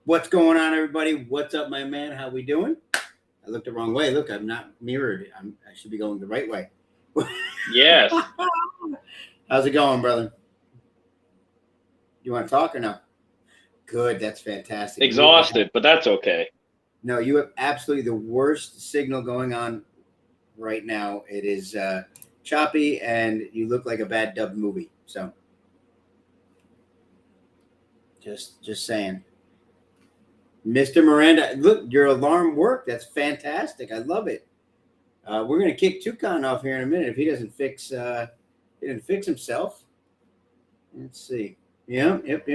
What's going on, everybody? What's up, my man? How we doing? I looked the wrong way. Look, I'm not mirrored. I should be going the right way. Yes. How's it going, brother? You want to talk or no? Good. That's fantastic. Exhausted, but that's okay. No, you have absolutely the worst signal going on right now. It is choppy, and you look like a bad dubbed movie. So, just saying. Mr. Miranda, look, your alarm worked. That's fantastic. I love it. We're gonna kick Toucan off here in a minute if he doesn't fix. He didn't fix himself. Let's see. Yep.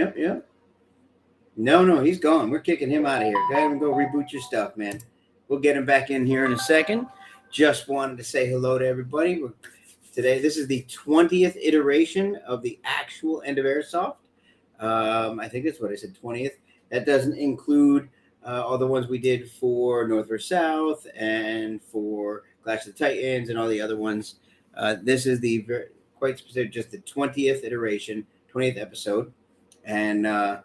No, he's gone. We're kicking him out of here. Go ahead and go reboot your stuff, man. We'll get him back in here in a second. Just wanted to say hello to everybody. Today, this is the 20th iteration of the actual End of Airsoft. I think that's what I said, 20th. That doesn't include all the ones we did for North vs. South and for Clash of the Titans and all the other ones. This is the quite specific, just the 20th iteration, 20th episode. And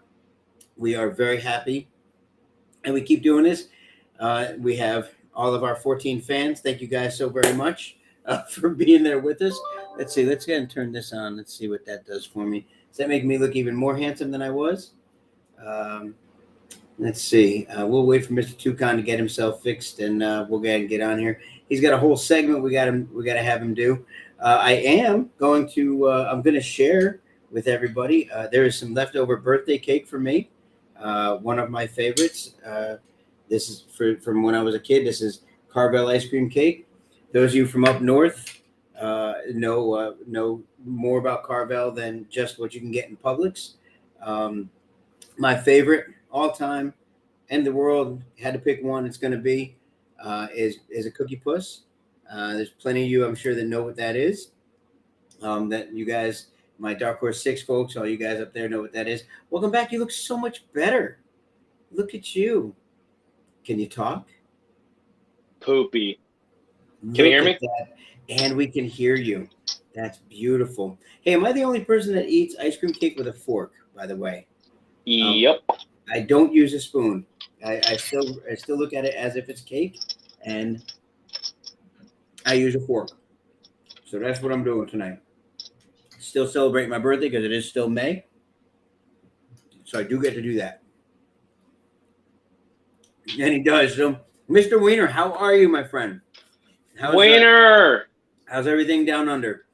we are very happy. And we keep doing this. We have all of our 14 fans. Thank you guys so very much for being there with us. Let's see. Let's go ahead and turn this on. Let's see what that does for me. Does that make me look even more handsome than I was? Let's see. We'll wait for Mr. Toucan to get himself fixed, and we'll go ahead and get on here. He's got a whole segment we got to have him do. I am going to. I'm going to share with everybody. There is some leftover birthday cake for me. One of my favorites. This is from when I was a kid. This is Carvel ice cream cake. Those of you from up north know more about Carvel than just what you can get in Publix. My favorite all time in the world, had to pick one, it's going to be is a Cookie Puss. There's plenty of you, I'm sure, that know what that is. That you guys, my Dark Horse 6 folks, all you guys up there know what that is. Welcome back. You look so much better. Look at you. Can you talk? Poopy. Can you hear me? That. And we can hear you. That's beautiful. Hey, am I the only person that eats ice cream cake with a fork, by the way? Yep. I don't use a spoon. I still look at it as if it's cake, and I use a fork. So that's what I'm doing tonight. Still celebrate my birthday because it is still May. So I do get to do that. And he does. So, Mr. Wiener, how are you, my friend? How's everything down under?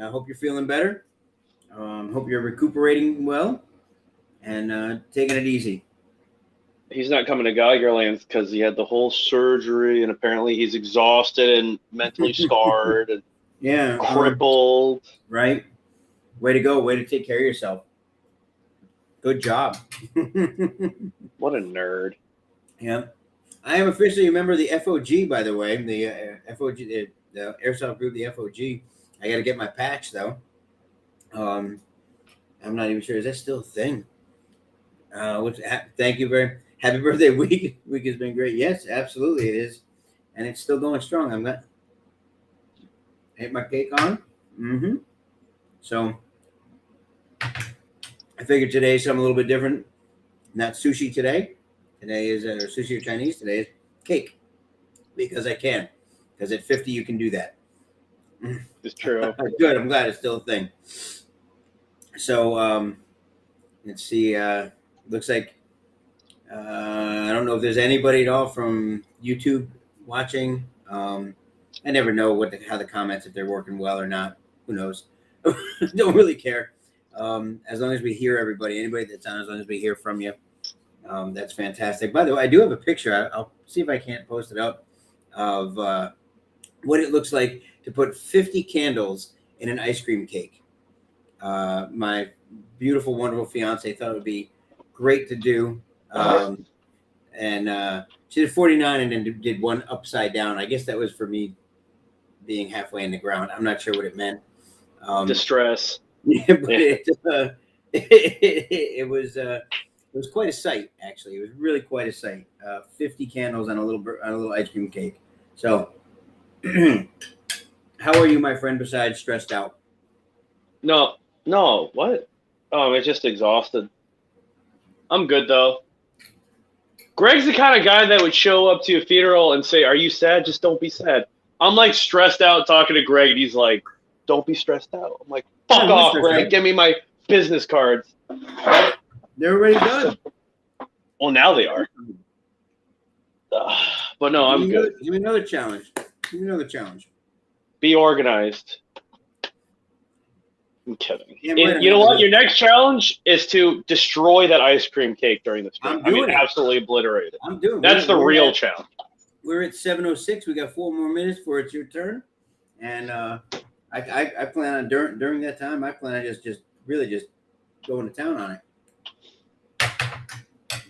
I hope you're feeling better. Hope you're recuperating well and taking it easy. He's not coming to Geigerland because he had the whole surgery, and apparently he's exhausted and mentally scarred and crippled. Right. Way to go. Way to take care of yourself. Good job. What a nerd. Yeah. I am officially a member of the FOG, by the way. The FOG, the Airsoft group, the FOG. I got to get my patch, though. I'm not even sure. Is that still a thing? Thank you very happy birthday week. Week has been great. Yes, absolutely it is. And it's still going strong. I'm gonna hit my cake on. Mm-hmm. So I figured today's something a little bit different. Not sushi today. Today is sushi or Chinese. Today is cake. Because I can. Because at 50 you can do that. It's true. Good. I'm glad it's still a thing. So let's see. Looks like I don't know if there's anybody at all from YouTube watching. I never know how the comments, if they're working well or not. Who knows? Don't really care. As long as we hear everybody, anybody that's on, as long as we hear from you, that's fantastic. By the way, I do have a picture. I'll see if I can't post it up of what it looks like to put 50 candles in an ice cream cake. My beautiful, wonderful fiance thought it would be great to do. And she did 49 and then did one upside down. I guess that was for me being halfway in the ground. I'm not sure what it meant. Distress. Yeah, but it was quite a sight, actually. It was really quite a sight. 50 candles on a little ice cream cake. So how are you, my friend, besides stressed out? No, what? I'm just exhausted. I'm good, though. Greg's the kind of guy that would show up to a funeral and say, "Are you sad? Just don't be sad." I'm like stressed out talking to Greg, and he's like, "Don't be stressed out." I'm like, "Fuck off, Greg. Give me my business cards." They're already done. Well, now they are. But no, I'm good. Give me another challenge. Be organized. I'm kidding. Yeah, you know what? Your next challenge is to destroy that ice cream cake during the stream. Absolutely obliterate it. I'm doing. That's the real challenge. We're at 7:06. We got 4 more minutes before it's your turn, and I plan on during that time. I plan on just really going to town on it.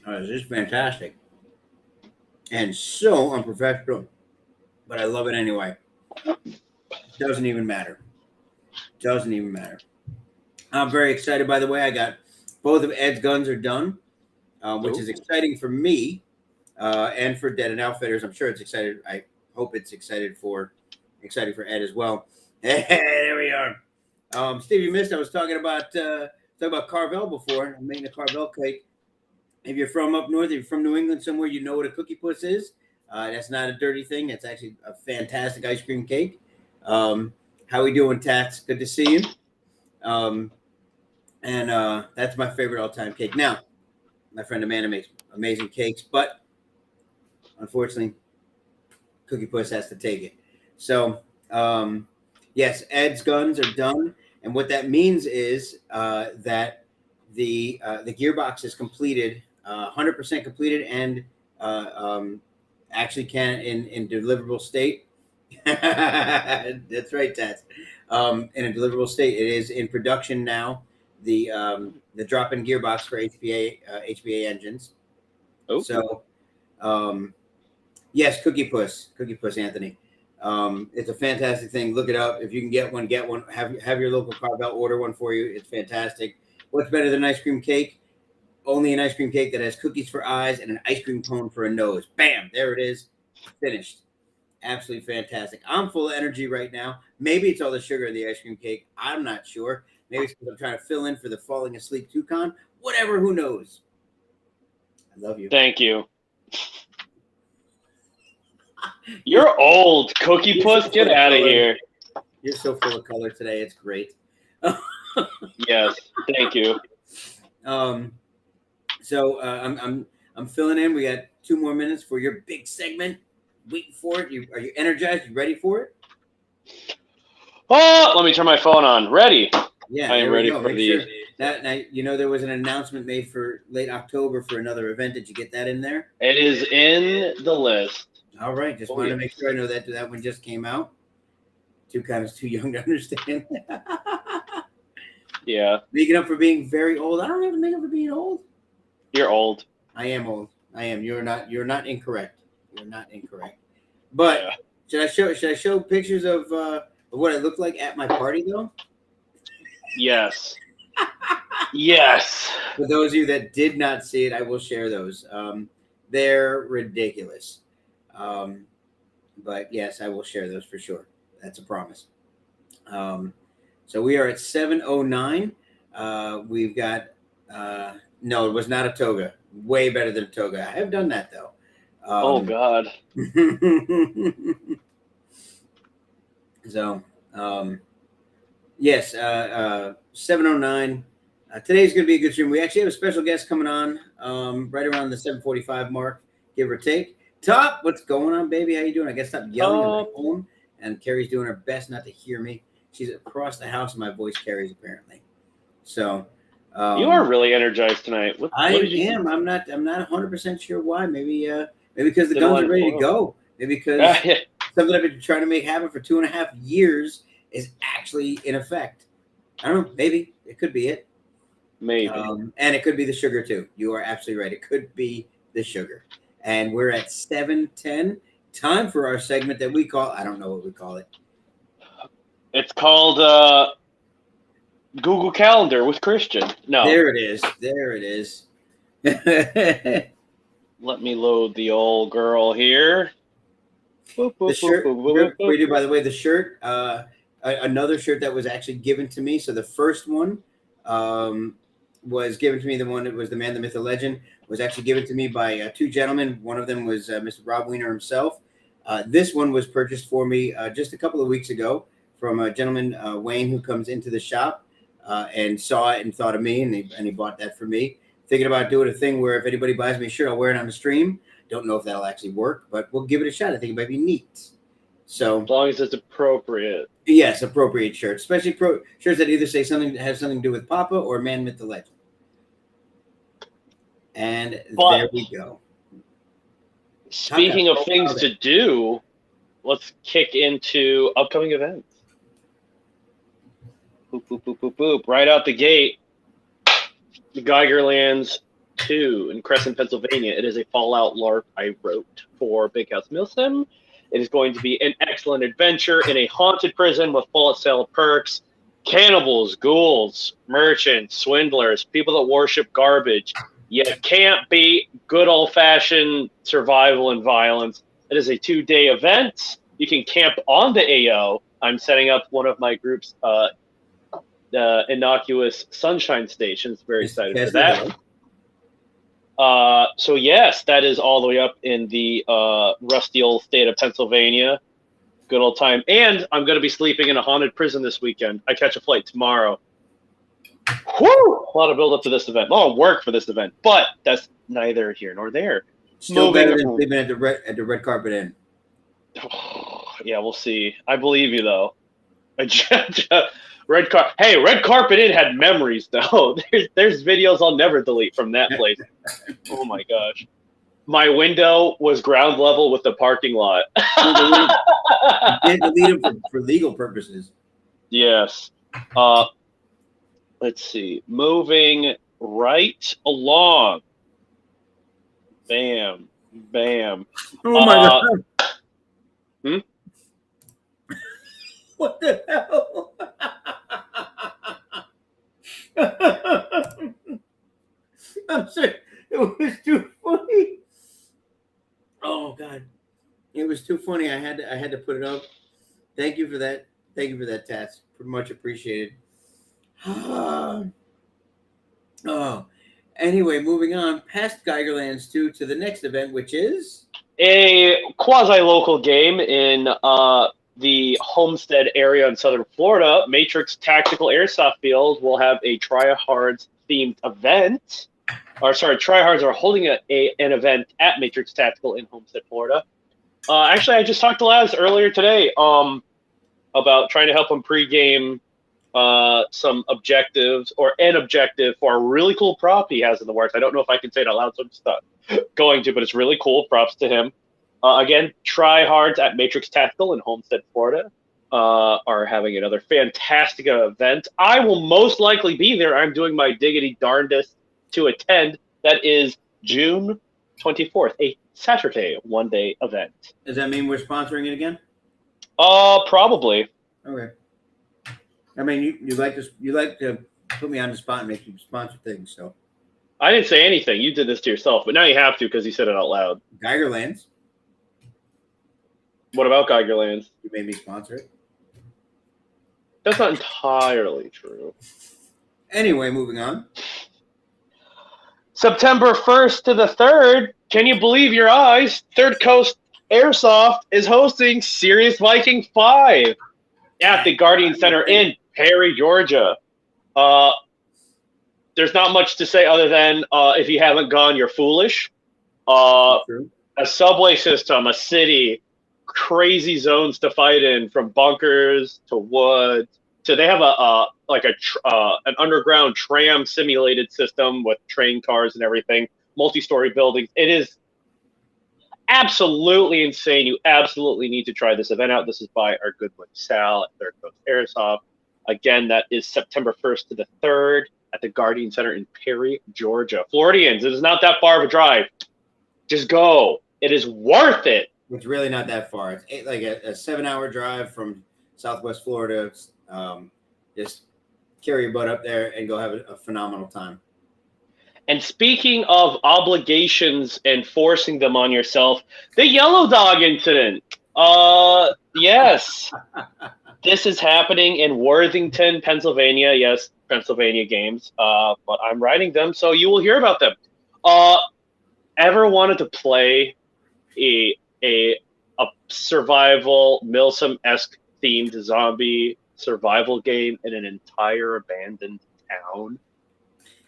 It's just fantastic, and so unprofessional, but I love it anyway. Doesn't even matter. I'm very excited, by the way. I got both of Ed's guns are done, which is exciting for me and for Dead and Outfitters. I'm sure it's excited. I hope it's excited for Ed as well. Hey, there we are. Steve, you missed. I was talking about Carvel before. I'm making a Carvel cake. If you're from up north, if you're from New England somewhere, you know what a cookie puss is. That's not a dirty thing. That's actually a fantastic ice cream cake. How we doing, Tats? Good to see you. And that's my favorite all-time cake. Now, my friend Amanda makes amazing cakes, but unfortunately, Cookie Puss has to take it. So, yes, Ed's guns are done, and what that means is that the gearbox is completed, 100% completed, and actually can in deliverable state. That's right, Tats. In a deliverable state, it is in production now. The drop-in gearbox for HBA engines. Oh. So, yes, Cookie Puss, Anthony. It's a fantastic thing. Look it up. If you can get one, get one. Have your local Carvel order one for you. It's fantastic. What's better than ice cream cake? Only an ice cream cake that has cookies for eyes and an ice cream cone for a nose. Bam! There it is. Finished. Absolutely fantastic. I'm full of energy right now. Maybe it's all the sugar in the ice cream cake. I'm not sure. Maybe it's because I'm trying to fill in for the falling asleep Toucan. Whatever, who knows? I love you. Thank you. You're old, Cookie Puss. Get out of here. You're so full of color today. It's great. Yes, thank you. So I'm filling in. We got 2 more minutes for your big segment. Waiting for it. Are you energized? You ready for it? Oh, let me turn my phone on. Ready? Yeah, I am ready for these. Sure. Now, you know, there was an announcement made for late October for another event. Did you get that in there? It is in the list. All right. Just wanted to make sure I know that one just came out. Toucan is too young to understand. Yeah. Making up for being very old. I don't have to make up for being old. You're old. I am old. I am. You're not incorrect. You're not incorrect. But yeah. Should I show pictures of what I look like at my party though? Yes. Yes. For those of you that did not see it, I will share those. They're ridiculous. But yes, I will share those for sure. That's a promise. So we are at 7:09. We've got no, it was not a toga. Way better than a toga. I have done that though. Oh God. So yes, 7:09. Today's going to be a good stream. We actually have a special guest coming on right around the 7:45 mark, give or take. Top, what's going on, baby? How you doing? I guess stop yelling at my phone. And Carrie's doing her best not to hear me. She's across the house, and my voice carries apparently. So you are really energized tonight. I am. I'm not 100% sure why. Maybe because the guns are ready to go. Maybe because something I've been trying to make happen for 2.5 years is actually in effect. I don't know. Maybe it could be it. Maybe. And it could be the sugar too. You are absolutely right. It could be the sugar. And we're at 7:10. Time for our segment that we call, I don't know what we call it. It's called Google Calendar with Christian. No. There it is. There it is. Let me load the old girl here. The shirt, we do, by the way, the shirt, another shirt that was actually given to me. So the first one was given to me. The one that was the man, the myth, the legend was actually given to me by two gentlemen. One of them was Mr. Rob Wiener himself. This one was purchased for me just a couple of weeks ago from a gentleman, Wayne, who comes into the shop and saw it and thought of me, and he bought that for me. Thinking about doing a thing where if anybody buys me a shirt, I'll wear it on the stream. Don't know if that'll actually work, but we'll give it a shot. I think it might be neat. So as long as it's appropriate. Yes, appropriate shirts, especially shirts that either say something that has something to do with Papa or Man Myth the Legend. And there we go. Speaking of things to do, let's kick into upcoming events. Boop, boop, boop, boop, boop. Right out the gate, the Geigerlands 2 in Crescent, Pennsylvania. It is a Fallout LARP I wrote for Big House Milsim. It is going to be an excellent adventure in a haunted prison with full sale perks, cannibals, ghouls, merchants, swindlers, people that worship garbage. You can't beat good old-fashioned survival and violence. It is a 2-day event. You can camp on the AO. I'm setting up one of my group's innocuous sunshine stations. Very excited for that. So yes, that is all the way up in the rusty old state of Pennsylvania. Good old time. And I'm going to be sleeping in a haunted prison this weekend. I catch a flight tomorrow. Whew! A lot of build up to this event. A lot of work for this event, but that's neither here nor there. Still better than sleeping at the red carpet inn. Yeah, we'll see. I believe you though. Red Carpet Inn had memories though. There's videos I'll never delete from that place. Oh my gosh. My window was ground level with the parking lot. You did delete them for legal purposes. Yes. Let's see. Moving right along. Bam. Bam. Oh my god. What the hell? I'm sorry. It was too funny. Oh god. It was too funny. I had to put it up. Thank you for that. Thank you for that, Tats. Much appreciated. Oh. Anyway, moving on past Geigerlands 2 to the next event, which is a quasi-local game in the Homestead area in southern Florida. Matrix Tactical Airsoft Field will have a Tryhards themed event. Tryhards are holding an event at Matrix Tactical in Homestead, Florida. Actually, I just talked to Laz earlier today about trying to help him pregame some objectives or an objective for a really cool prop he has in the works. I don't know if I can say it out loud, so I'm just going to, but it's really cool. Props to him. Again, Tryhards at Matrix Tactical in Homestead, Florida are having another fantastic event. I will most likely be there. I'm doing my diggity darndest to attend. That is June 24th, a Saturday one-day event. Does that mean we're sponsoring it again? Probably. Okay. I mean, you like to put me on the spot and make you sponsor things. So I didn't say anything. You did this to yourself, but now you have to because you said it out loud. Geigerlands. What about Geigerlands? You made me sponsor it. That's not entirely true. Anyway, moving on. September 1st to the 3rd. Can you believe your eyes? Third Coast Airsoft is hosting Serious Viking 5 at the Guardian Center in Perry, Georgia. There's not much to say other than if you haven't gone, you're foolish. A subway system, a city, crazy zones to fight in, from bunkers to woods. So they have an underground tram simulated system with train cars and everything, multi-story buildings. It is absolutely insane. You absolutely need to try this event out. This is by our good buddy Sal at Third Coast Airsoft. Again, that is September 1st to the 3rd at the Guardian Center in Perry, Georgia. Floridians, it is not that far of a drive. Just go. It is worth it. It's really not that far. It's like a 7-hour drive from Southwest Florida. Just carry your butt up there and go have a phenomenal time. And speaking of obligations and forcing them on yourself, the Yellow Dog incident. Yes. This is happening in Worthington, Pennsylvania. Yes, Pennsylvania games, but I'm writing them, so you will hear about them. Ever wanted to play a survival Milsim-esque themed zombie survival game in an entire abandoned town?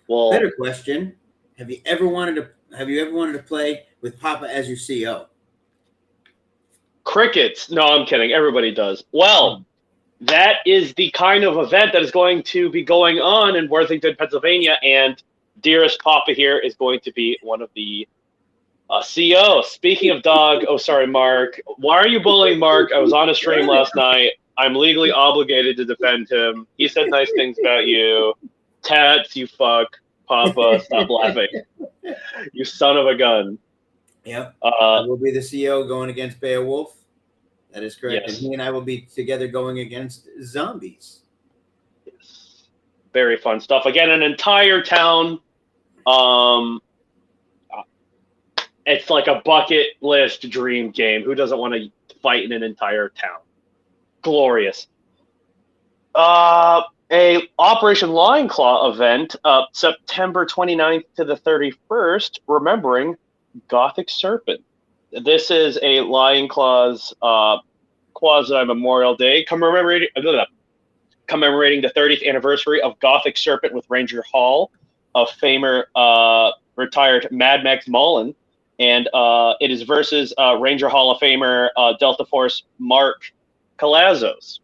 Well, better question. Have you ever wanted to play with Papa as your CO? Crickets. No, I'm kidding. Everybody does. Well, that is the kind of event that is going to be going on in Worthington, Pennsylvania, and dearest Papa here is going to be one of the CO. Speaking of dog, oh, sorry, Mark. Why are you bullying Mark? I was on a stream last night. I'm legally obligated to defend him. He said nice things about you. Tats, you fuck. Papa, stop laughing. You son of a gun. Yep. I will be the CO going against Beowulf. That is correct. Yes. And he and I will be together going against zombies. Yes. Very fun stuff. Again, an entire town. It's like a bucket list dream game. Who doesn't want to fight in an entire town? Glorious. A Operation Lion Claw event, September 29th to the 31st, remembering Gothic Serpent. This is a Lion Claw's quasi-Memorial Day commemorating the 30th anniversary of Gothic Serpent with Ranger Hall, a famer retired Mad Max Mullen. And it is versus Ranger Hall of Famer Delta Force Mark Calazos.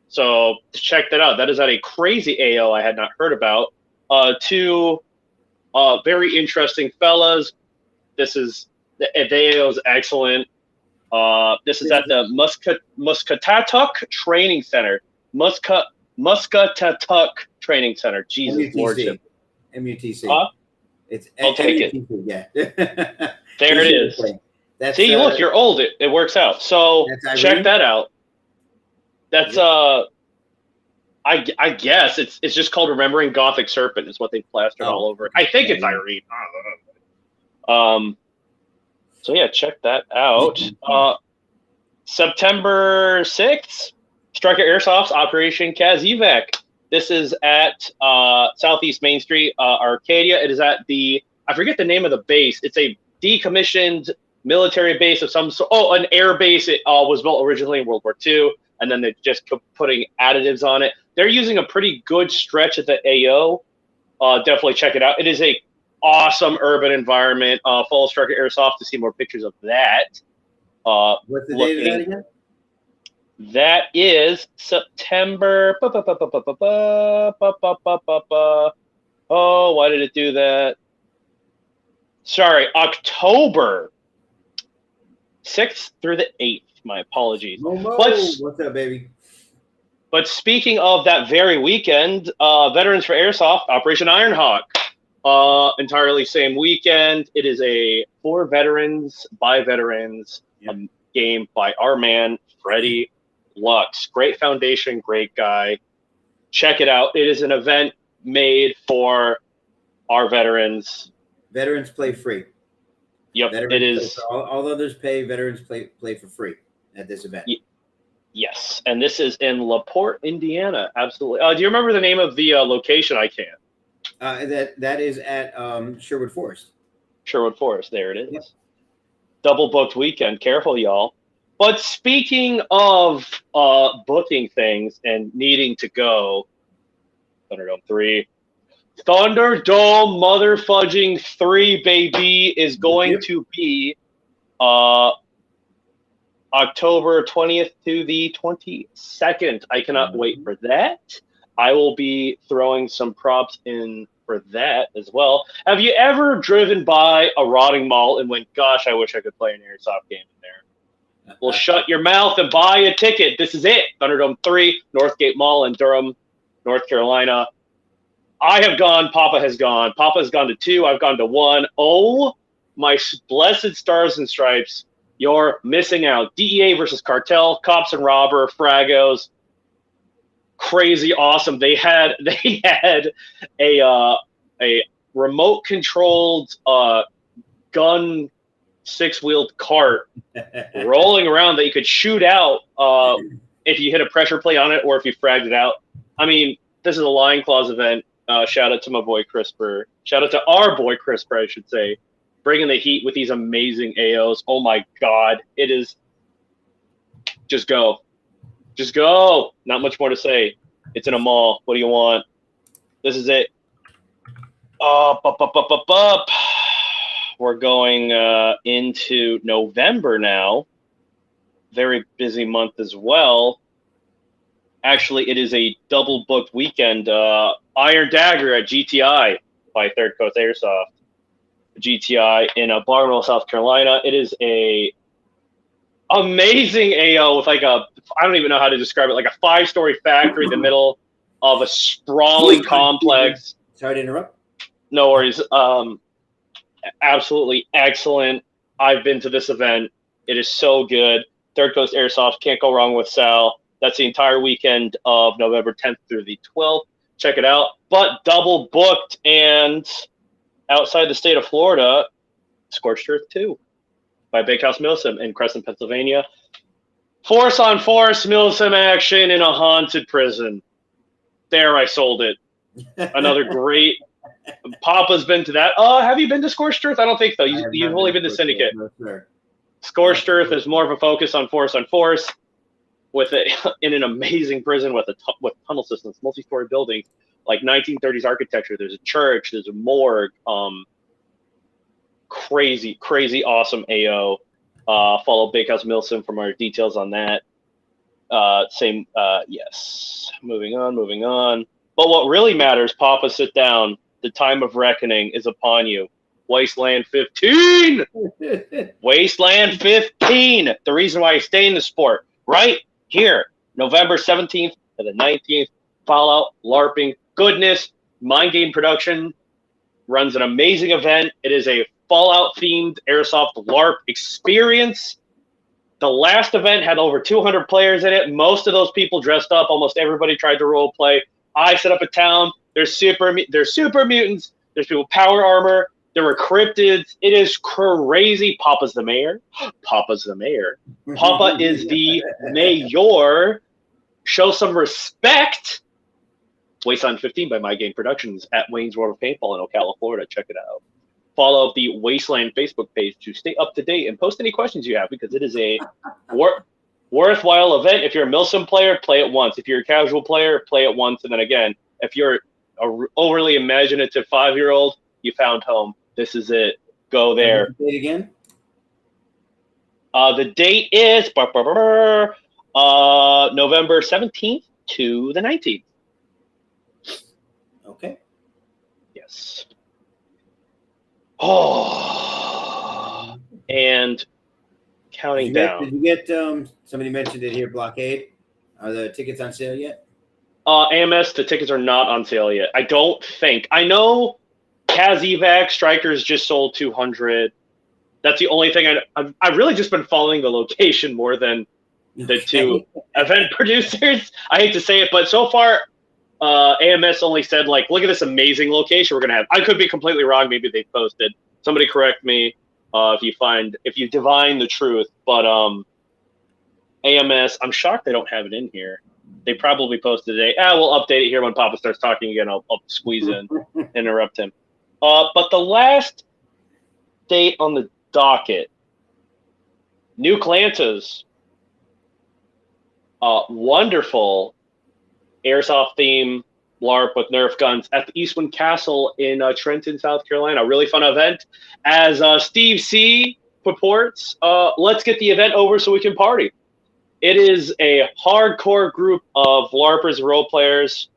So check that out. That is at a crazy AO I had not heard about. Two very interesting fellas. The AO is excellent. This is at the Muscatatuck Training Center. Muscatatuck Training Center. Jesus Lordship. MUTC. Huh? It's I'll take it. Yeah. There it is. See, look, you're old. It works out. So check that out. That's I guess it's just called Remembering Gothic Serpent is what they plastered all over it. I think it's Irene. I don't know. So yeah, check that out. September 6th, Striker Airsoft's Operation Kazivac. This is at Southeast Main Street, Arcadia. It is at I forget the name of the base. It's a decommissioned military base of some sort. Oh, an air base. It was built originally in World War II, and then they just kept putting additives on it. They're using a pretty good stretch at the AO. Definitely check it out. It is a awesome urban environment. Follow Striker Airsoft to see more pictures of that. What's the date of that again? That is September. Oh, why did it do that? Sorry, October 6th through the 8th. My apologies. What's up, baby? But speaking of that very weekend, Veterans for Airsoft, Operation Ironhawk. Entirely same weekend. It is a for veterans by veterans game by our man, Freddie Lux. Great foundation, great guy. Check it out. It is an event made for our veterans. Veterans play free. Yep, it is. All others pay. Veterans play for free at this event. Yes, and this is in LaPorte, Indiana. Absolutely. Do you remember the name of the location? I can't. That is at Sherwood Forest. Sherwood Forest. There it is. Yep. Double booked weekend. Careful, y'all. But speaking of booking things and needing to go, Thunderdome 3. Thunderdome motherfudging 3, baby, is going to be October 20th to the 22nd. I cannot wait for that. I will be throwing some props in for that as well. Have you ever driven by a rotting mall and went, gosh, I wish I could play an airsoft game in there? Well, shut your mouth and buy a ticket. This is it. Thunderdome 3, Northgate Mall in Durham, North Carolina. I have gone. Papa has gone. Papa has gone to 2. I've gone to 1. Oh, my blessed stars and stripes. You're missing out. DEA versus Cartel, Cops and Robber, Fragos. Crazy awesome. They had a remote controlled gun 6-wheeled cart rolling around that you could shoot out if you hit a pressure plate on it or if you fragged it out. I mean, this is a Lion Claws event. Shout out to my boy Crisper. Shout out to our boy Crisper, I should say. Bringing the heat with these amazing AOs. Oh my God. It is. Just go. Just go. Not much more to say. It's in a mall. What do you want? This is it. Up. We're going into November now. Very busy month as well. Actually, it is a double booked weekend. Iron Dagger at GTI by Third Coast Airsoft. GTI in Barnwell, South Carolina. It is a amazing AO with like I don't even know how to describe it, like a 5-story factory in the middle of a sprawling complex. Sorry to interrupt. No worries. Absolutely excellent. I've been to this event. It is so good. Third Coast Airsoft, can't go wrong with Sal. That's the entire weekend of November 10th through the 12th. Check it out. But double booked and outside the state of Florida, Scorched Earth 2 by Big House Milsim in Crescent, Pennsylvania. Force on force Milsim action in a haunted prison. There, I sold it. Another great. Papa's been to that. Have you been to Scorched Earth? I don't think so. You've only been to Syndicate. No, sir. Scorched Earth is more of a focus on force with it in an amazing prison with tunnel systems, multi-story buildings, like 1930s architecture. There's a church, there's a morgue. Crazy awesome AO. Follow Big House Milsim for more details on that. Yes. Moving on. But what really matters, Papa, sit down. The time of reckoning is upon you. Wasteland 15! Wasteland 15! The reason why I stay in the sport. Right here. November 17th to the 19th. Fallout, LARPing, goodness. Mind Game Production runs an amazing event. It is a Fallout-themed Airsoft LARP experience. The last event had over 200 players in it. Most of those people dressed up. Almost everybody tried to role play. I set up a town. There's super mutants. There's people with power armor. There were cryptids. It is crazy. Papa's the mayor. Papa's the mayor. Papa is the mayor. Show some respect. Wasteland 15 by My Game Productions at Wayne's World of Paintball in Ocala, Florida. Check it out. Follow the Wasteland Facebook page to stay up to date and post any questions you have, because it is a worthwhile event. If you're a Milsim player, play it once. If you're a casual player, play it once. And then again, if you're an overly imaginative 5-year-old, you found home. This is it. Go there. Say it again. The date is November 17th to the 19th. Okay. Yes. Oh, and counting down. Did you get somebody mentioned it here, Blockade? Are the tickets on sale yet? AMS, the tickets are not on sale yet. I don't think. I know Kaz Evac Strikers just sold 200. That's the only thing I've really just been following the location more than the two event producers. I hate to say it, but so far, AMS only said, like, look at this amazing location we're going to have. I could be completely wrong. Maybe they posted. Somebody correct me if you divine the truth. But AMS, I'm shocked they don't have it in here. They probably posted today. We'll update it here when Papa starts talking again. I'll squeeze in, interrupt him. But the last date on the docket, New Clantas, wonderful Airsoft theme LARP with Nerf guns at the Eastwind Castle in Trenton, South Carolina. Really fun event. As Steve C purports, let's get the event over so we can party. It is a hardcore group of LARPers, role players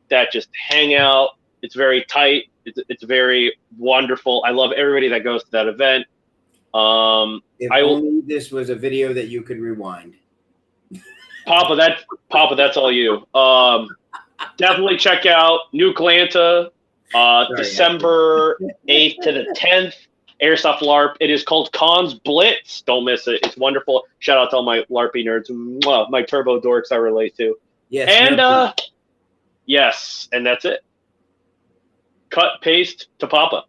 that just hang out. It's very tight. It's very wonderful. I love everybody that goes to that event. If only this was a video that you could rewind. Papa, that's all you. Definitely check out New Atlanta, December 8th to the 10th. Airsoft LARP. It is called Cons Blitz. Don't miss it. It's wonderful. Shout out to all my LARPy nerds. Mwah, my turbo dorks I relate to. Yes. And yes, and that's it. Cut, paste to Papa.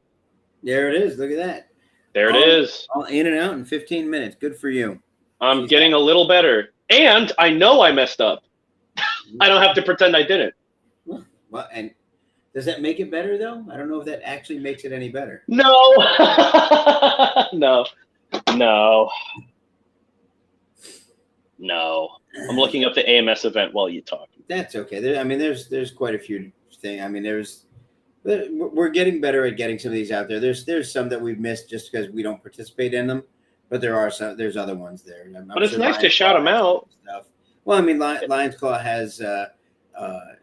There it is. Look at that. There it is. All in and out in 15 minutes. Good for you. I'm getting a little better. And I know I messed up. I don't have to pretend I didn't. Well, and Does that make it better though? I don't know if that actually makes it any better. No, no, no, no. I'm looking up the AMS event while you talk. That's okay. There's quite a few things. I mean, we're getting better at getting some of these out there. There's some that we've missed just because we don't participate in them, but there's other ones there. But it's nice to shout them out. Stuff. Well, I mean, Lion's Claw has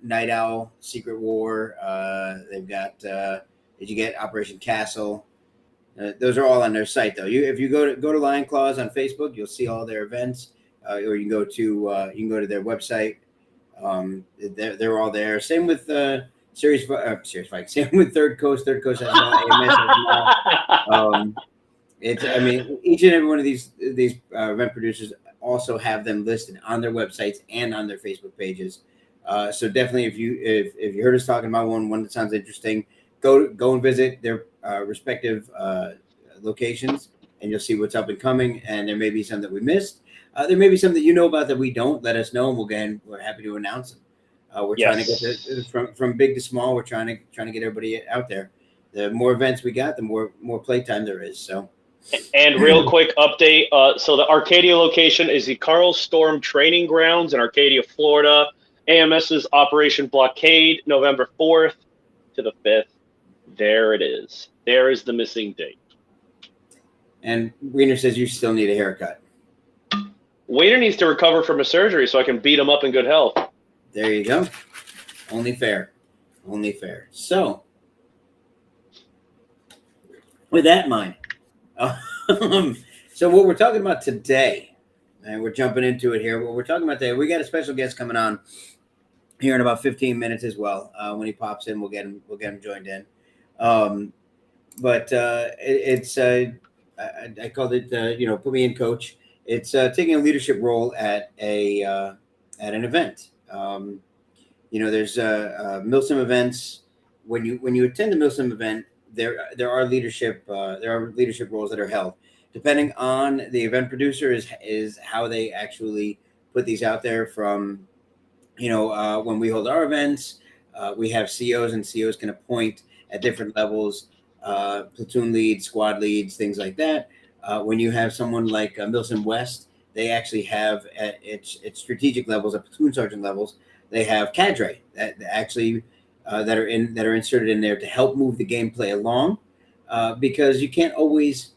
Night Owl, Secret War. They've got. Did you get Operation Castle? Those are all on their site, though. If you go to Lion Claws on Facebook, you'll see all their events, or you can go to their website. They're all there. Same with Series Fight. Same with Third Coast. Third Coast has AMS as well. I mean, each and every one of these event producers also have them listed on their websites and on their Facebook pages. So definitely, if you heard us talking about one that sounds interesting, go and visit their respective locations, and you'll see what's up and coming. And there may be some that we missed. There may be some that you know about that we don't. Let us know, and we're happy to announce them. We're trying to get from big to small. We're trying to get everybody out there. The more events we got, the more playtime there is. So. And real quick update. So the Arcadia location is the Carl Storm Training Grounds in Arcadia, Florida. AMS's Operation Blockade, November 4th to the 5th. There it is. There is the missing date. And Wiener says you still need a haircut. Waiter needs to recover from a surgery so I can beat him up in good health. There you go. Only fair. Only fair. So, with that in mind, so what we're talking about today, and we're jumping into it here. What we're talking about today, we got a special guest coming on here in about 15 minutes as well. When he pops in, we'll get him joined in. But it's I called it put me in, coach. It's taking a leadership role at an event. There's MILSIM events. When you attend a MILSIM event, there are leadership roles that are held. Depending on the event producer is how they actually put these out there. From when we hold our events, we have COs, and COs can appoint at different levels, platoon leads, squad leads, things like that. When you have someone like MILSIM West, they actually have at its strategic levels, at platoon sergeant levels, they have cadre that actually that are inserted in there to help move the gameplay along, because you can't always,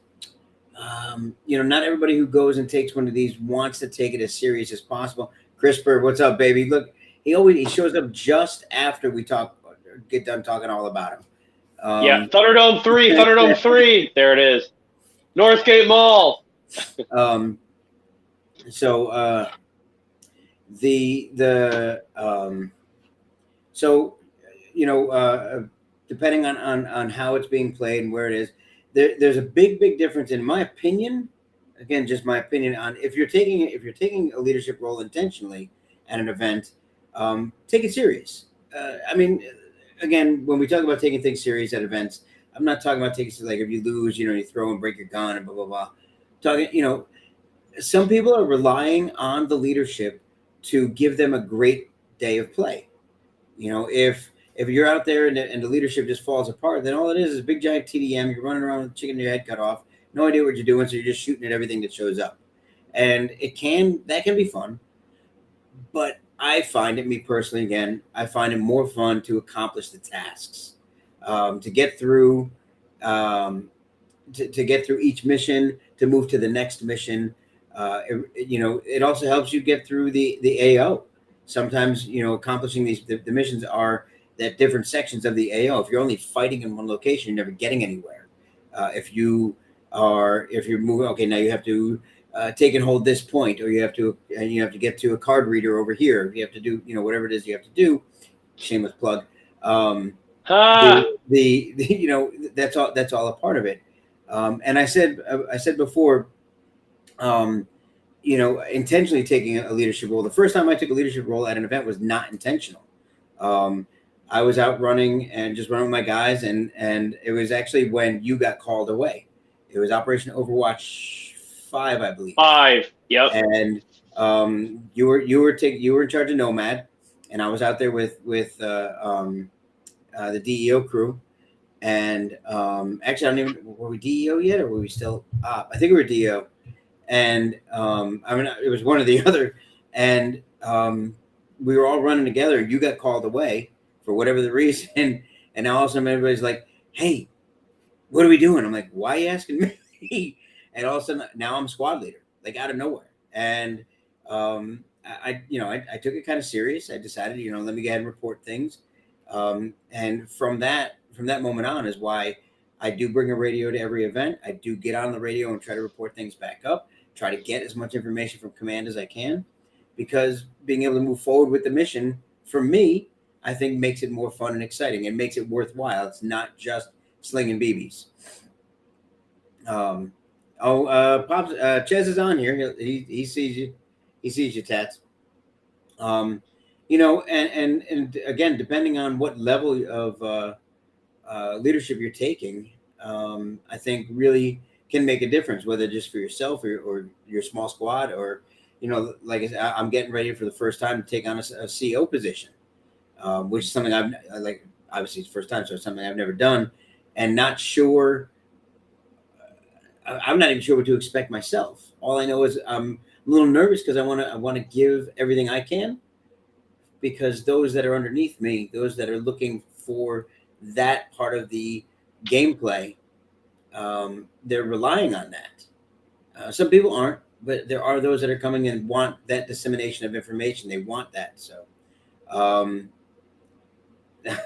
not everybody who goes and takes one of these wants to take it as serious as possible. CRISPR, what's up, baby? Look, he shows up just after we get done talking all about him. Thunderdome 3, Thunderdome 3. There it is. Northgate Mall. Depending on how it's being played and where it is, there's a big difference, in my opinion. Again, just my opinion on if you're taking a leadership role intentionally at an event, take it serious. Again, when we talk about taking things serious at events, I'm not talking about taking it like if you lose, you throw and break your gun and blah blah blah. Talking, some people are relying on the leadership to give them a great day of play. If you're out there and the leadership just falls apart, then all it is a big giant TDM. You're running around with a chicken your head cut off, no idea what you're doing, so you're just shooting at everything that shows up. And that can be fun, but I find it, me personally, again, I find it more fun to accomplish the tasks, to get through, to get through each mission, to move to the next mission. It also helps you get through the AO. Sometimes, accomplishing the missions are that different sections of the AO. If you're only fighting in one location, you're never getting anywhere. If you're moving, okay, now you have to take and hold this point, or you have to get to a card reader over here. You have to do, whatever it is you have to do. Shameless plug. That's all a part of it. And I said before, intentionally taking a leadership role. The first time I took a leadership role at an event was not intentional. I was out running and just running with my guys, and it was actually when you got called away. It was Operation Overwatch 5, I believe. 5, yep. And you were in charge of Nomad, and I was out there with the DEO crew. And actually, I don't even, were we DEO yet, or were we still op? I think we were DEO. And I mean, it was one or the other. And we were all running together, and you got called away for whatever the reason. And now all of a sudden, everybody's like, "Hey, what are we doing?" I'm like, "Why are you asking me?" And all of a sudden, now I'm squad leader, like out of nowhere. And I took it kind of serious. I decided, let me go ahead and report things. And from that moment on is why I do bring a radio to every event. I do get on the radio and try to report things back up, try to get as much information from command as I can, because being able to move forward with the mission, for me, I think makes it more fun and exciting. It makes it worthwhile. It's not just slinging BBs. Pops, Ches is on here. He sees you. He sees you, Tats. And again, depending on what level of leadership you're taking, I think really can make a difference, whether just for yourself or your small squad, or, like I said, I'm getting ready for the first time to take on a CEO position, which is something obviously it's the first time, so it's something I've never done, and not sure. I'm not even sure what to expect myself. All I know is I'm a little nervous because I want to give everything I can, because those that are underneath me, those that are looking for that part of the gameplay, they're relying on that. Some people aren't, but there are those that are coming and want that dissemination of information. They want that. So that's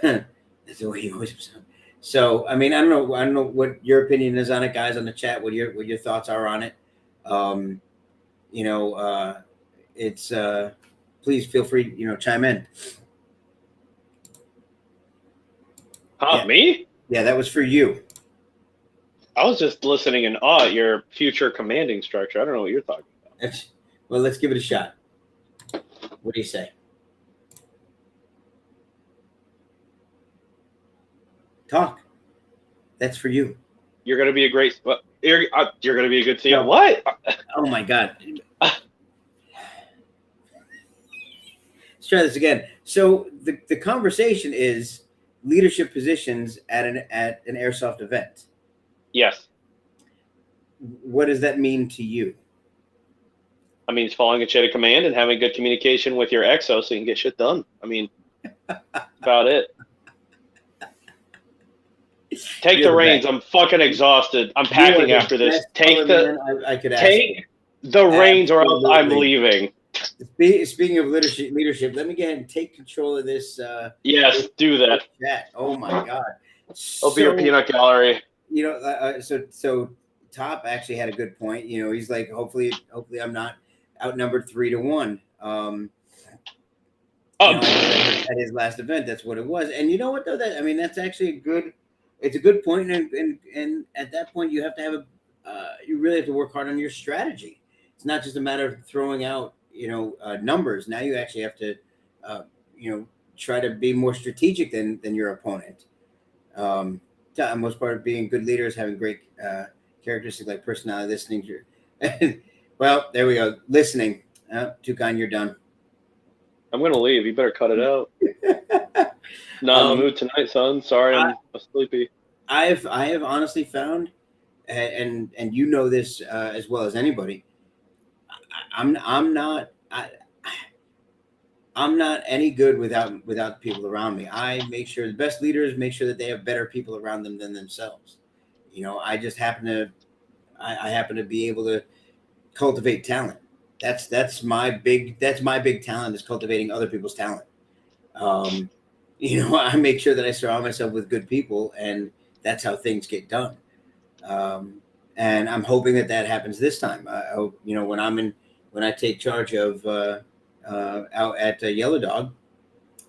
the way you always sound. So, I mean, I don't know what your opinion is on it, guys, on the chat, what your thoughts are on it. It's please feel free, chime in. Yeah. Me? Yeah, that was for you. I was just listening in awe at your future commanding structure. I don't know what you're talking about. Well, let's give it a shot. What do you say? Talk. That's for you. You're going to be a great. You're going to be a good CEO. No. What? Oh my God. Let's try this again. So the conversation is leadership positions at an airsoft event. Yes. What does that mean to you? I mean, it's following a chain of command and having good communication with your exo so you can get shit done. I mean, about it. Take the reins. I'm fucking exhausted. I'm packing after this. Take the reins, or else I'm leaving. Speaking of leadership, let me go ahead and take control of this. Yes, do that. Chat. Oh my God. I'll be your peanut gallery. So Top actually had a good point. He's like, hopefully I'm not outnumbered 3-1. At his last event, that's what it was. And you know what though? That's actually it's a good point. And at that point, you have to have you really have to work hard on your strategy. It's not just a matter of throwing out, numbers. Now you actually have to, try to be more strategic than your opponent. The most part of being a good leader is having great characteristics like personality, listening to. Well, there we go. Listening. Toucan, you're done. I'm gonna leave. You better cut it out. Not in the mood tonight, son. Sorry, I'm sleepy. I have honestly found, and you know this as well as anybody. I'm not any good without people around me. I make sure the best leaders make sure that they have better people around them than themselves. I just happen to be able to cultivate talent. That's my big talent, is cultivating other people's talent. I make sure that I surround myself with good people, and that's how things get done. And I'm hoping that happens this time. I hope, when I take charge of out at Yellow Dog,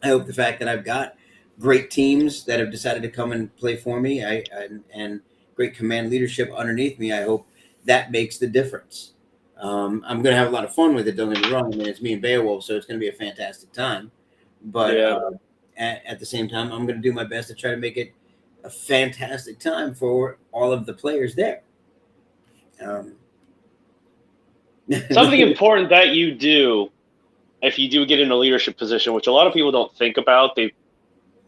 I hope the fact that I've got great teams that have decided to come and play for me, and great command leadership underneath me, I hope that makes the difference. I'm going to have a lot of fun with it. Don't get me wrong. It's me and Beowulf, so it's going to be a fantastic time. But at the same time, I'm going to do my best to try to make it a fantastic time for all of the players there. Something important that you do, if you do get in a leadership position, which a lot of people don't think about, they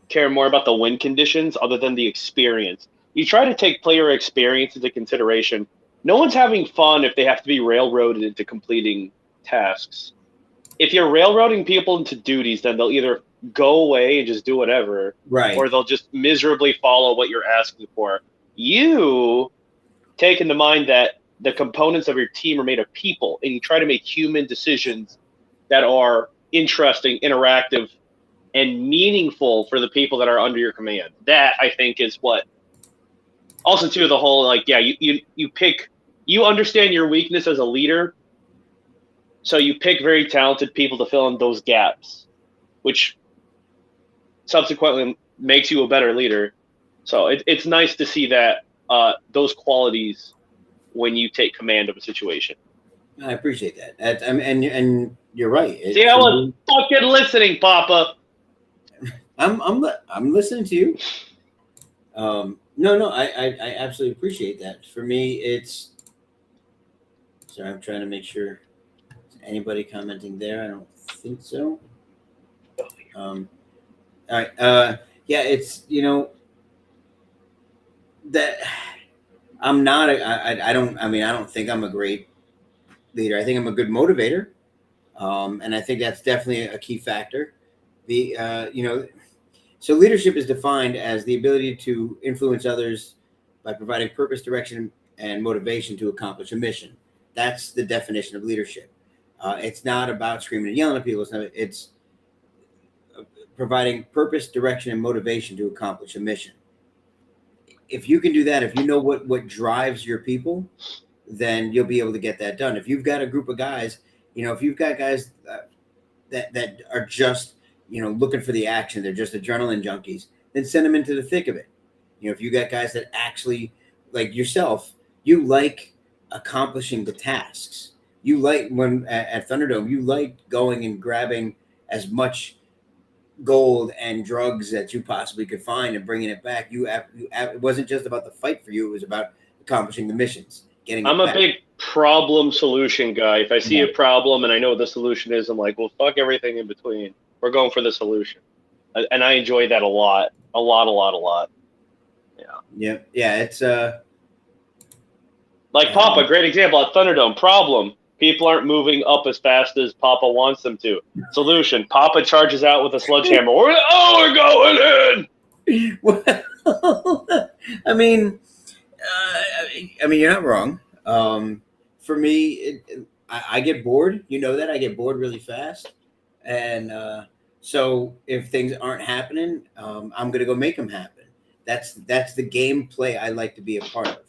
care more about the win conditions other than the experience. You try to take player experience into consideration. No one's having fun if they have to be railroaded into completing tasks. If you're railroading people into duties, then they'll either go away and just do whatever, Right. or they'll just miserably follow what you're asking for. You take into mind that the components of your team are made of people, and you try to make human decisions that are interesting, interactive, and meaningful for the people that are under your command. That, I think, is what also too the whole, like, yeah, you understand your weakness as a leader, so you pick very talented people to fill in those gaps, which subsequently makes you a better leader. So it's nice to see that those qualities when you take command of a situation. I appreciate that. And you're right. See, I was fucking listening, Papa. I'm listening to you. No, I absolutely appreciate that. For me, it's. Sorry, I'm trying to make sure. Is anybody commenting there? I don't think so. All right. Yeah, it's, that I'm not. I don't think I'm a great leader. I think I'm a good motivator, and I think that's definitely a key factor. So leadership is defined as the ability to influence others by providing purpose, direction, and motivation to accomplish a mission. That's the definition of leadership. It's not about screaming and yelling at people. It's providing purpose, direction, and motivation to accomplish a mission. If you can do that, if you know what drives your people, then you'll be able to get that done. If you've got a group of guys, if you've got guys that are just looking for the action, they're just adrenaline junkies, then send them into the thick of it. If you got guys that actually, like yourself, you like accomplishing the tasks. You like when at Thunderdome, you like going and grabbing as much gold and drugs that you possibly could find and bringing it back. It wasn't just about the fight for you. It was about accomplishing the missions. I'm a big problem solution guy. If I see a problem and I know what the solution is, I'm like, well, fuck everything in between. We're going for the solution. And I enjoy that a lot. Yeah. Yeah. It's like Papa, great example at Thunderdome. Problem. People aren't moving up as fast as Papa wants them to. Solution. Papa charges out with a sledgehammer. We're going in. Well, you're not wrong. For me, I get bored. You know that I get bored really fast, and so if things aren't happening, I'm gonna go make them happen. That's the gameplay I like to be a part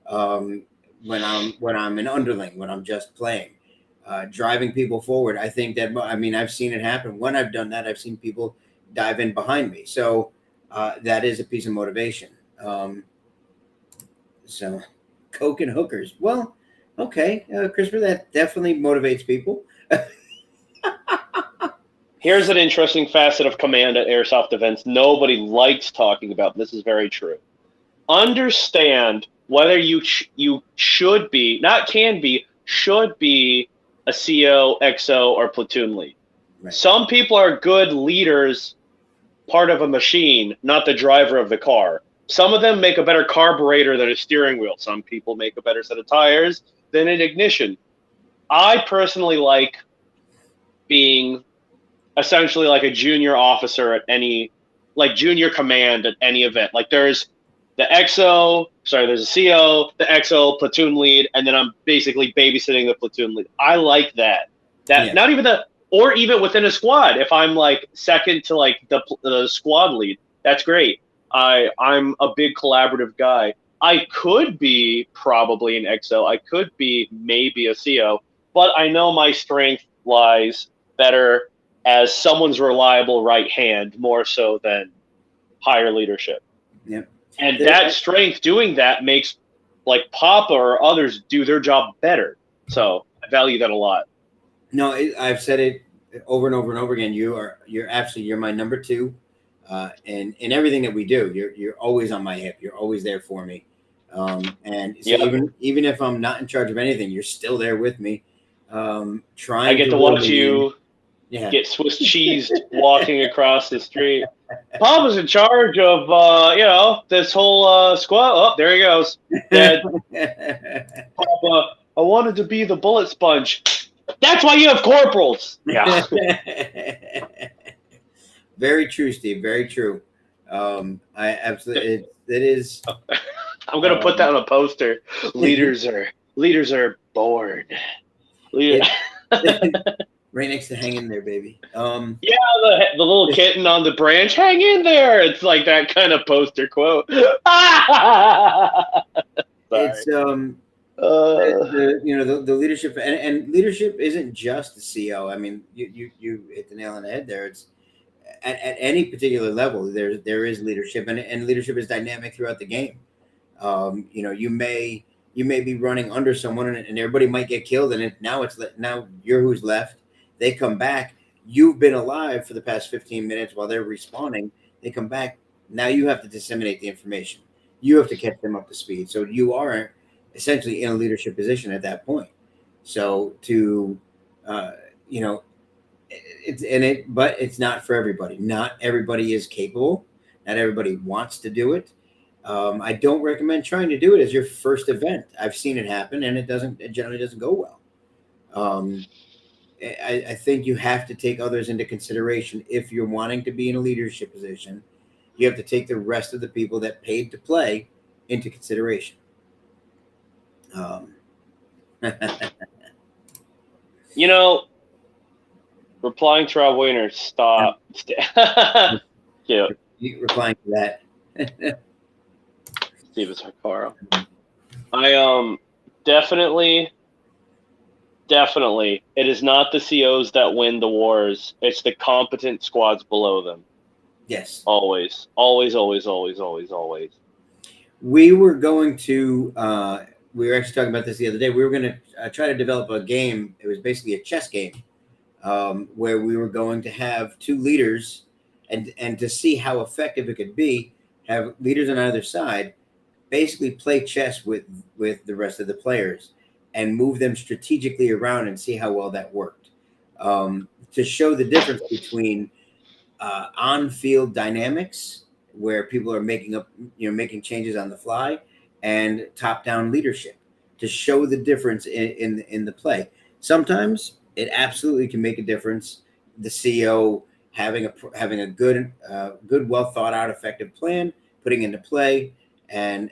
of. When I'm an underling, when I'm just playing, driving people forward. I think that I've seen it happen. When I've done that, I've seen people dive in behind me. So that is a piece of motivation. So coke and hookers. Well, okay, Christopher, that definitely motivates people. Here's an interesting facet of command at airsoft events. Nobody likes talking about. This is very true. Understand whether you should be, not can be, should be a CO, XO, or platoon lead. Right. Some people are good leaders, part of a machine, not the driver of the car. Some of them make a better carburetor than a steering wheel. Some people make a better set of tires than an ignition. I personally like being essentially like a junior officer at junior command at any event. Like there's the XO, there's a CO, the XO, platoon lead, and then I'm basically babysitting the platoon lead. I like that. Not even or even within a squad, if I'm like second to like the squad lead, that's great. I'm a big collaborative guy. I could be probably an XO. I could be maybe a CO, but I know my strength lies better as someone's reliable right hand more so than higher leadership. Yep. And that strength doing that makes like Papa or others do their job better. So I value that a lot. No, I've said it over and over and over again. You're my number two. And in everything that we do, you're always on my hip. You're always there for me. And so even if I'm not in charge of anything, you're still there with me. I get to watch you. get Swiss cheesed walking across the street. Papa's in charge of, this whole squad. Oh, there he goes. Dead. Papa, I wanted to be the bullet sponge. That's why you have corporals. Yeah. Very true, Steve. Very true. I absolutely. It is. I'm gonna put that on a poster. Leaders are bored. Right next to hang in there, baby. Yeah, the little kitten on the branch, hang in there. It's like that kind of poster quote. It's the leadership and leadership isn't just the CO. I mean, you hit the nail on the head there. It's at any particular level there is leadership, and leadership is dynamic throughout the game. You may be running under someone and everybody might get killed, and now you're who's left. They come back. You've been alive for the past 15 minutes while they're respawning. They come back. Now you have to disseminate the information. You have to catch them up to speed. So you are essentially in a leadership position at that point. So but it's not for everybody. Not everybody is capable. Not everybody wants to do it. I don't recommend trying to do it as your first event. I've seen it happen, and it generally doesn't go well. I think you have to take others into consideration. If you're wanting to be in a leadership position, you have to take the rest of the people that paid to play into consideration. Replying to Rob Weiner, stop. Yeah. Replying to that. Steven Sakara. I definitely, it is not the COs that win the wars. It's the competent squads below them. Yes. Always. We were going to, we were actually talking about this the other day. We were going to try to develop a game. It was basically a chess game where we were going to have two leaders and to see how effective it could be, have leaders on either side basically play chess with the rest of the players and move them strategically around and see how well that worked. To show the difference between on-field dynamics, where people are making changes on the fly, and top-down leadership, to show the difference in the play. Sometimes it absolutely can make a difference. The CEO having a good, well thought out, effective plan, putting into play, and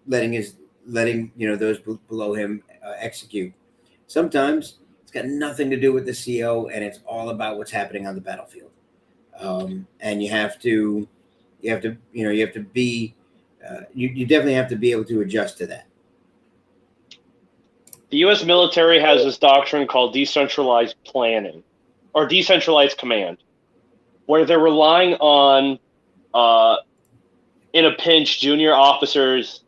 letting those below him execute. Sometimes it's got nothing to do with the CEO, and it's all about what's happening on the battlefield. And you definitely have to be able to adjust to that. The U.S. military has this doctrine called decentralized planning or decentralized command, where they're relying on, in a pinch, junior officers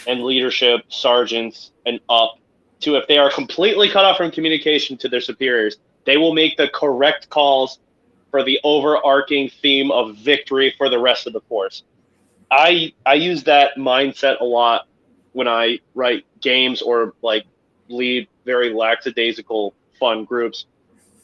and leadership, sergeants, and up to, if they are completely cut off from communication to their superiors, they will make the correct calls for the overarching theme of victory for the rest of the force. I use that mindset a lot when I write games or lead very lackadaisical fun groups.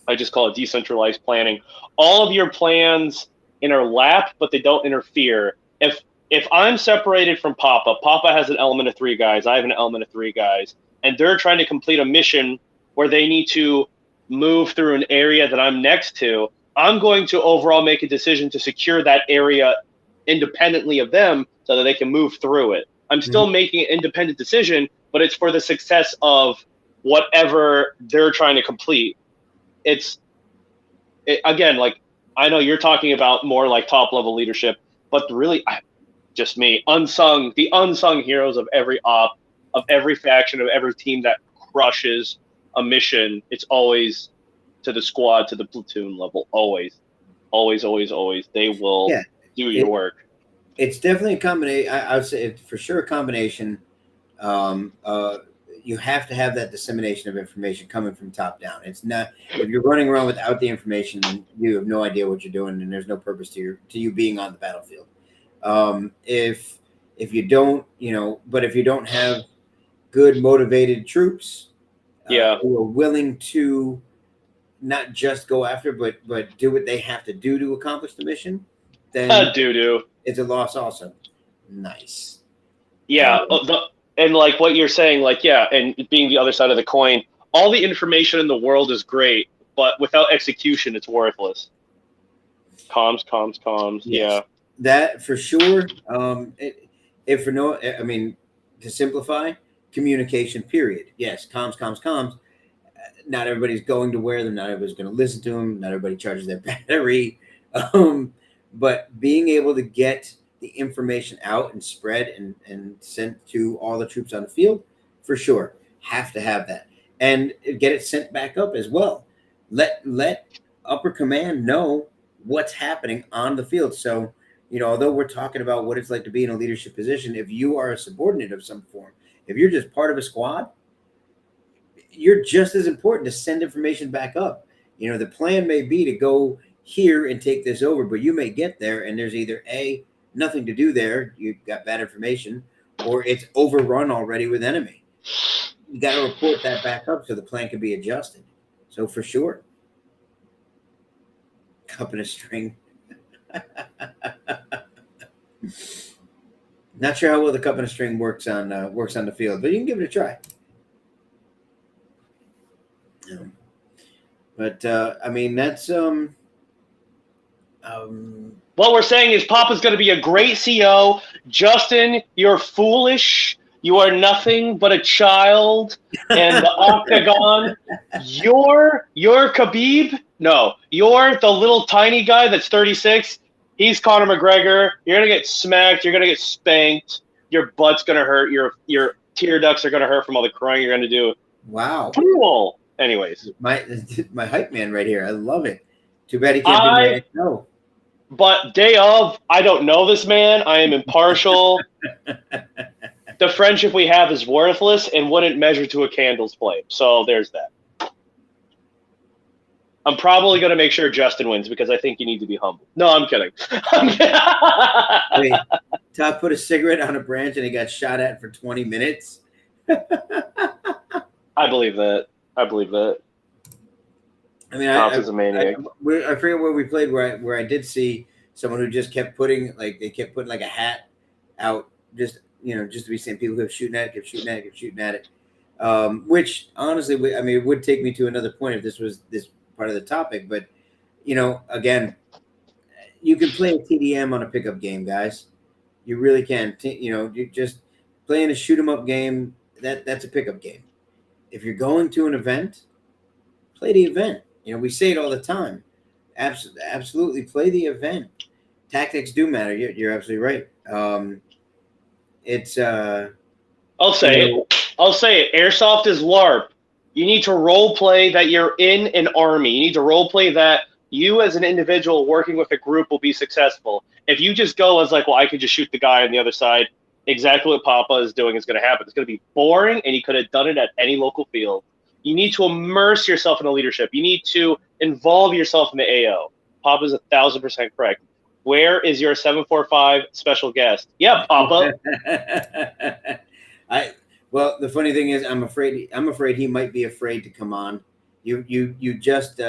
I just call it decentralized planning. All of your plans interlap, but they don't interfere. If I'm separated from Papa has an element of 3 guys, I have an element of 3 guys, and they're trying to complete a mission where they need to move through an area that I'm next to, I'm going to overall make a decision to secure that area independently of them so that they can move through it. I'm still making an independent decision, but it's for the success of whatever they're trying to complete. Again, I know you're talking about more like top level leadership, but really, just me, the unsung heroes of every op, of every faction, of every team that crushes a mission, it's always to the squad, to the platoon level. Always. They will do your work. It's definitely a combination. I would say it's for sure a combination. You have to have that dissemination of information coming from top down. It's not, if you're running around without the information, then you have no idea what you're doing, and there's no purpose to you being on the battlefield. If you don't, but if you don't have good motivated troops who are willing to not just go after, but do what they have to do to accomplish the mission, then doo-doo. it's a loss also. Nice. Yeah, and like what you're saying, like, yeah, and being the other side of the coin, all the information in the world is great, but without execution, it's worthless. Comms. Yes. Yeah. That for sure. To simplify, communication, period. Yes, comms. Not everybody's going to wear them. Not everybody's going to listen to them. Not everybody charges their battery. But being able to get the information out and spread and sent to all the troops on the field, for sure, have to have that. And get it sent back up as well. Let upper command know what's happening on the field. So, although we're talking about what it's like to be in a leadership position, if you are a subordinate of some form, if you're just part of a squad, you're just as important to send information back up. The plan may be to go here and take this over, but you may get there and there's either nothing to do there, you've got bad information, or it's overrun already with enemy. You got to report that back up so the plan can be adjusted. So for sure, cup and a string. Not sure how well the cup and a string works on the field, but you can give it a try. But that's what we're saying is Papa's going to be a great CO. Justin, you're foolish. You are nothing but a child. And the octagon, you're Khabib. No, you're the little tiny guy that's 36. He's Conor McGregor. You're going to get smacked. You're going to get spanked. Your butt's going to hurt. Your tear ducts are going to hurt from all the crying you're going to do. Wow. Cool. Anyways. My hype man right here. I love it. Too bad he can't do my show. But day of, I don't know this man. I am impartial. The friendship we have is worthless and wouldn't measure to a candle's flame. So there's that. I'm probably going to make sure Justin wins because I think you need to be humble. No, I'm kidding. Wait, Top put a cigarette on a branch and he got shot at for 20 minutes? I believe that. I mean, Tom's a maniac. I forget where we played where I did see someone who just kept putting like a hat out just to be saying people kept shooting at it. Which honestly, it would take me to another point if this was this part of the topic. But again, you can play a TDM on a pickup game, guys. You really can. You just playing a shoot 'em up game. That's a pickup game. If you're going to an event, play the event. We say it all the time. Absolutely play the event. Tactics do matter. You're absolutely right. I'll say it. Airsoft is LARP. You need to role play that you're in an army. You need to role play that you as an individual working with a group will be successful. If you just go as like, well, I could just shoot the guy on the other side, exactly what Papa is doing is going to happen. It's going to be boring, and he could have done it at any local field. You need to immerse yourself in the leadership. You need to involve yourself in the AO. Papa's 1,000% correct. Where is your 745 special guest? Yeah, Papa. Well, the funny thing is, I'm afraid he might be afraid to come on. You just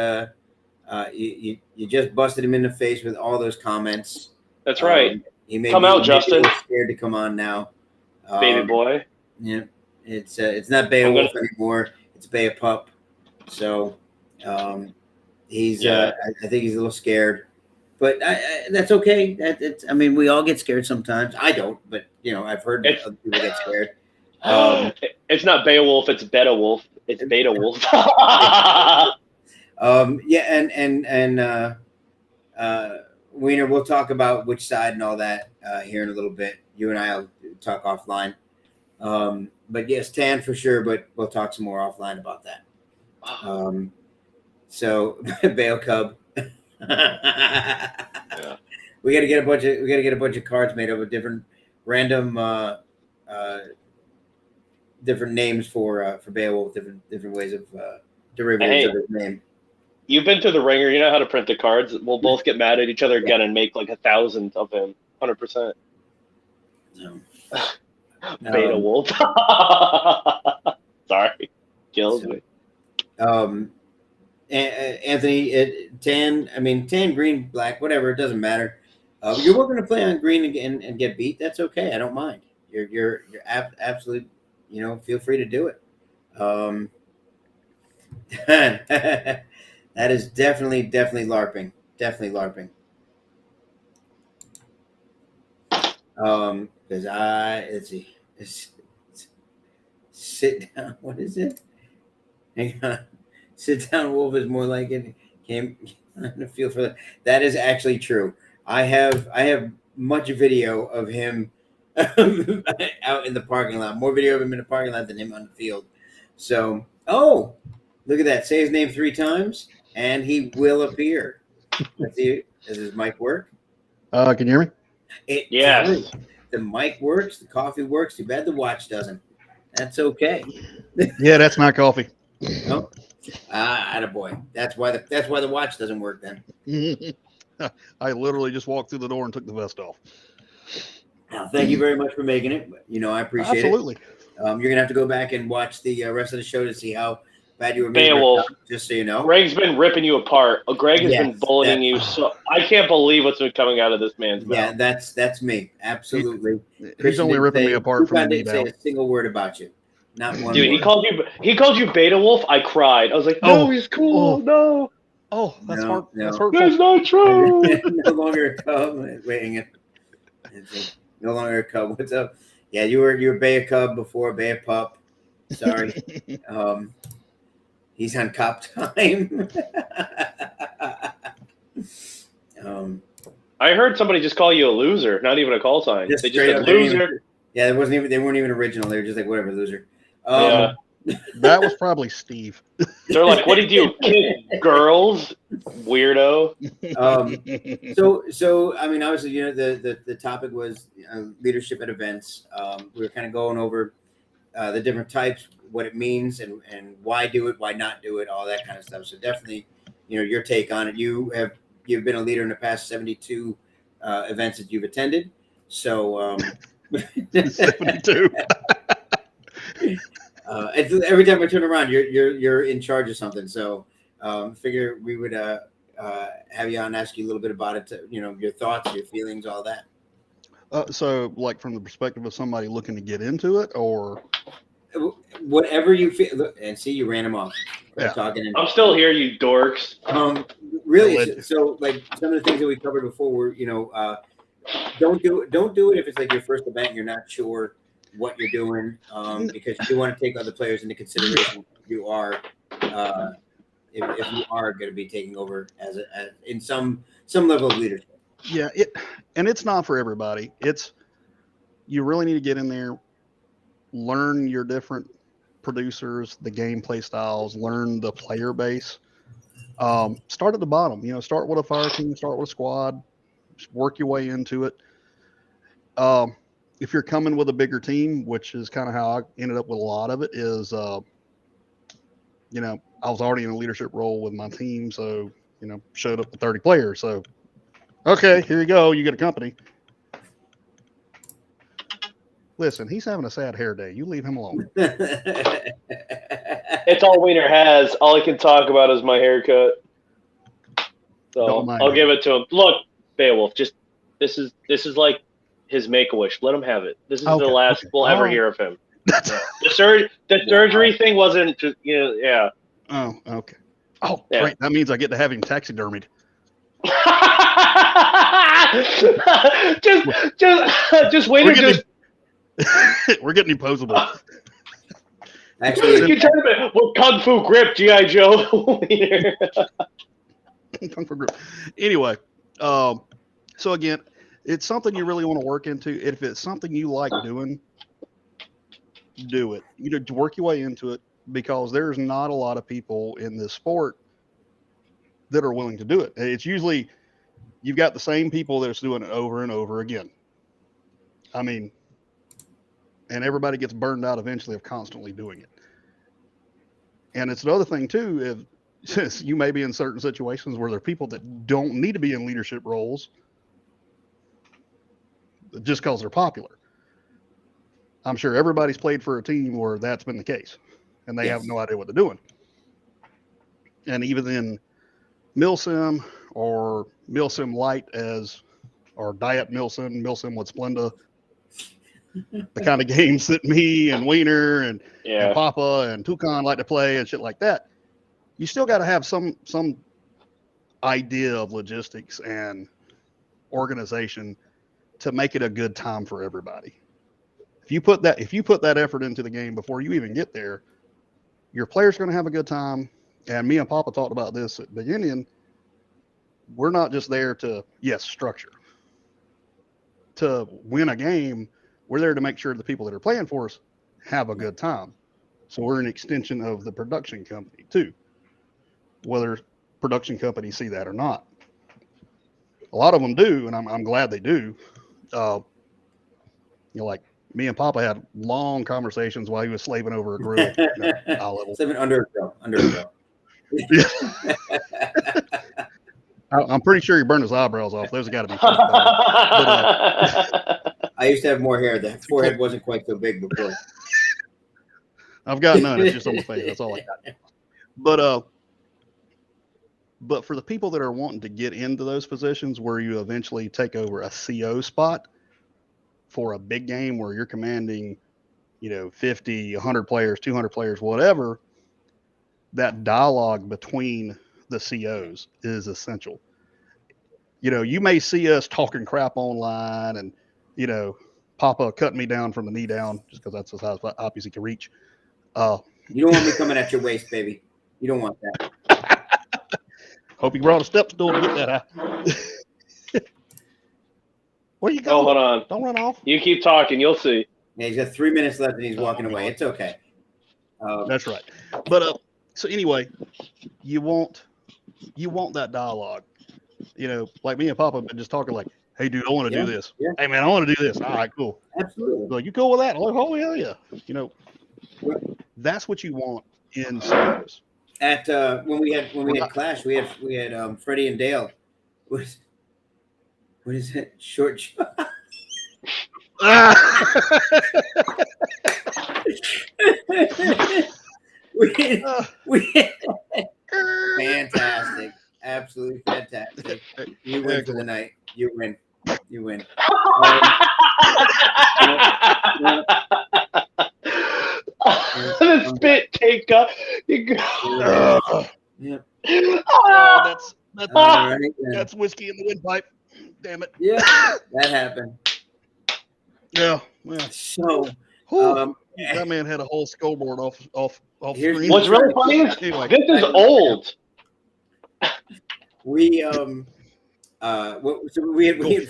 you just busted him in the face with all those comments. That's right. He may come out, Justin. Scared to come on now. Baby boy. Yeah, it's not Beowulf anymore. It's Bay Pup. So he's I think he's a little scared, but that's okay. We all get scared sometimes. I don't, but I've heard other people get scared. It's not Beowulf. It's Beta Wolf. It's Beta Wolf. Wiener, we'll talk about which side and all that here in a little bit. You and I will talk offline. But yes, Tan for sure, but we'll talk some more offline about that. So Bail Cub. Yeah. We gotta get a bunch of cards made up of different random different names for Beowulf, different ways of derivatives of his name. You've been through the ringer. You know how to print the cards. We'll both get mad at each other again and make like 1,000 of him. 100%. No. Beta Wolf. Sorry. Kills me. Anthony, tan. I mean, tan, green, black, whatever. It doesn't matter. You're welcome to play on green and get beat. That's okay. I don't mind. You're absolutely, feel free to do it. That is definitely LARPing. Definitely LARPing. Because let's see, sit down. What is it? Hang on. Sit down wolf is more like it. Came to feel for that. That is actually true. I have much video of him out in the parking lot. More video of him in the parking lot than him on the field. So, look at that. Say his name 3 times, and he will appear. Let's see. Does his mic work? Can you hear me? Yes. Does. The mic works. The coffee works. Too bad the watch doesn't. That's okay. Yeah, that's my coffee. Oh, attaboy. That's why the watch doesn't work then. I literally just walked through the door and took the vest off. Now, thank you very much for making it. I appreciate Absolutely. it. You're gonna have to go back and watch the rest of the show to see how bad you were. Beowulf. Just so you know, Greg's been ripping you apart. Greg has been bullying you. So I can't believe what's been coming out of this man's mouth. Yeah, that's me. Absolutely. He's only ripping me apart from the knee didn't say down. a single word about you. Not one. Dude, word. he called you Beta Wolf. I cried. I was like, no, he's cool. No. Oh, that's No, hard. no. That's hurtful. That's not true. No longer a cub. Wait, hang it. No longer a cub. What's up? Yeah, you were Bay Cub before Bay Pup. Sorry. He's on cop time. I heard somebody just call you a loser. Not even a call sign. They just said loser. Yeah, they weren't even original. They were just like whatever, loser. Yeah. That was probably Steve. They're like, what did you kick girls, weirdo? So I mean, obviously, the topic was leadership at events. We were kind of going over the different types, what it means, and why do it, why not do it, all that kind of stuff. So definitely, your take on it. You've been a leader in the past 72 events that you've attended. So 72. Every time I turn around, you're in charge of something. So figure we would have you on, ask you a little bit about it. Your thoughts, your feelings, all that. So, like from the perspective of somebody looking to get into it, or whatever you feel. And see, you ran him off. Yeah. Talking. I'm still here, you dorks. Really. So, like some of the things that we covered before were, don't do it if it's like your first event and you're not sure what you're doing, because you want to take other players into consideration. If you are, if you are going to be taking over as in some level of leadership. Yeah, it's not for everybody. You really need to get in there, learn your different producers, the gameplay styles, learn the player base. Start at the bottom. Start with a fire team, start with a squad, just work your way into it. If you're coming with a bigger team, which is kind of how I ended up with a lot of it, is I was already in a leadership role with my team, so showed up with 30 players. So okay, here you go. You get a company. Listen, he's having a sad hair day. You leave him alone. It's all Wiener has. All he can talk about is my haircut. So I'll give it to him. Look, Beowulf, just this is like his make-a-wish. Let him have it. This is the last we'll ever hear of him. Yeah. The surgery thing wasn't just, yeah. Oh, okay. Oh, yeah. Great. That means I get to have him taxidermied. just wait until we're getting imposable. Actually, you turn it with Kung Fu Grip, G.I. Joe. Kung Fu Grip. Anyway, so again, it's something you really want to work into. If it's something you like doing, do it. Work your way into it, because there's not a lot of people in this sport that are willing to do it. It's usually you've got the same people that's doing it over and over again. I mean, and everybody gets burned out eventually of constantly doing it. And it's another thing too, since you may be in certain situations where there are people that don't need to be in leadership roles just because they're popular. I'm sure everybody's played for a team where that's been the case, and they have no idea what they're doing. And even in Milsim or Milsim Light or Diet Milsim with Splenda, the kind of games that me and Wiener and Papa and Toucan like to play and shit like that, you still got to have some idea of logistics and organization to make it a good time for everybody. If you put that effort into the game before you even get there, your player's going to have a good time. And me and Papa talked about this at the beginning. We're not just there to, structure. To win a game, we're there to make sure the people that are playing for us have a good time. So we're an extension of the production company too, whether production companies see that or not. A lot of them do, and I'm glad they do. Like me and Papa had long conversations while he was slaving over a grill. Eye level. Slaving under a grill. I'm pretty sure he burned his eyebrows off. Those have got to be. I used to have more hair. The forehead wasn't quite so big before. I've got none. It's just on my face. That's all I got. But for the people that are wanting to get into those positions where you eventually take over a CO spot for a big game where you're commanding, 50, 100 players, 200 players, whatever, that dialogue between the COs is essential. You may see us talking crap online and, Papa cutting me down from the knee down just because that's as high up as he can reach. You don't want me coming at your waist, baby. You don't want that. Hope you brought a step stool to get that high. Where you going? Oh, hold on. Don't run off. You keep talking. You'll see. Yeah, he's got 3 minutes left and he's walking away. It's okay. That's right. But so anyway, you want that dialogue. Like me and Papa have been just talking like, hey, dude, I want to do this. Yeah. Hey, man, I want to do this. All right, cool. Absolutely. Like, you cool with that? I'm like, oh, hell yeah. That's what you want in COs. At when we had Clash, we had Freddie and Dale. What is it? Short. Fantastic, absolutely fantastic. You win for the night. You win. The spit take up. Yeah. That's whiskey in the windpipe. Damn it. Yeah, that happened. Yeah. So, that man had a whole scoreboard off screen. What's really funny is this is old. We had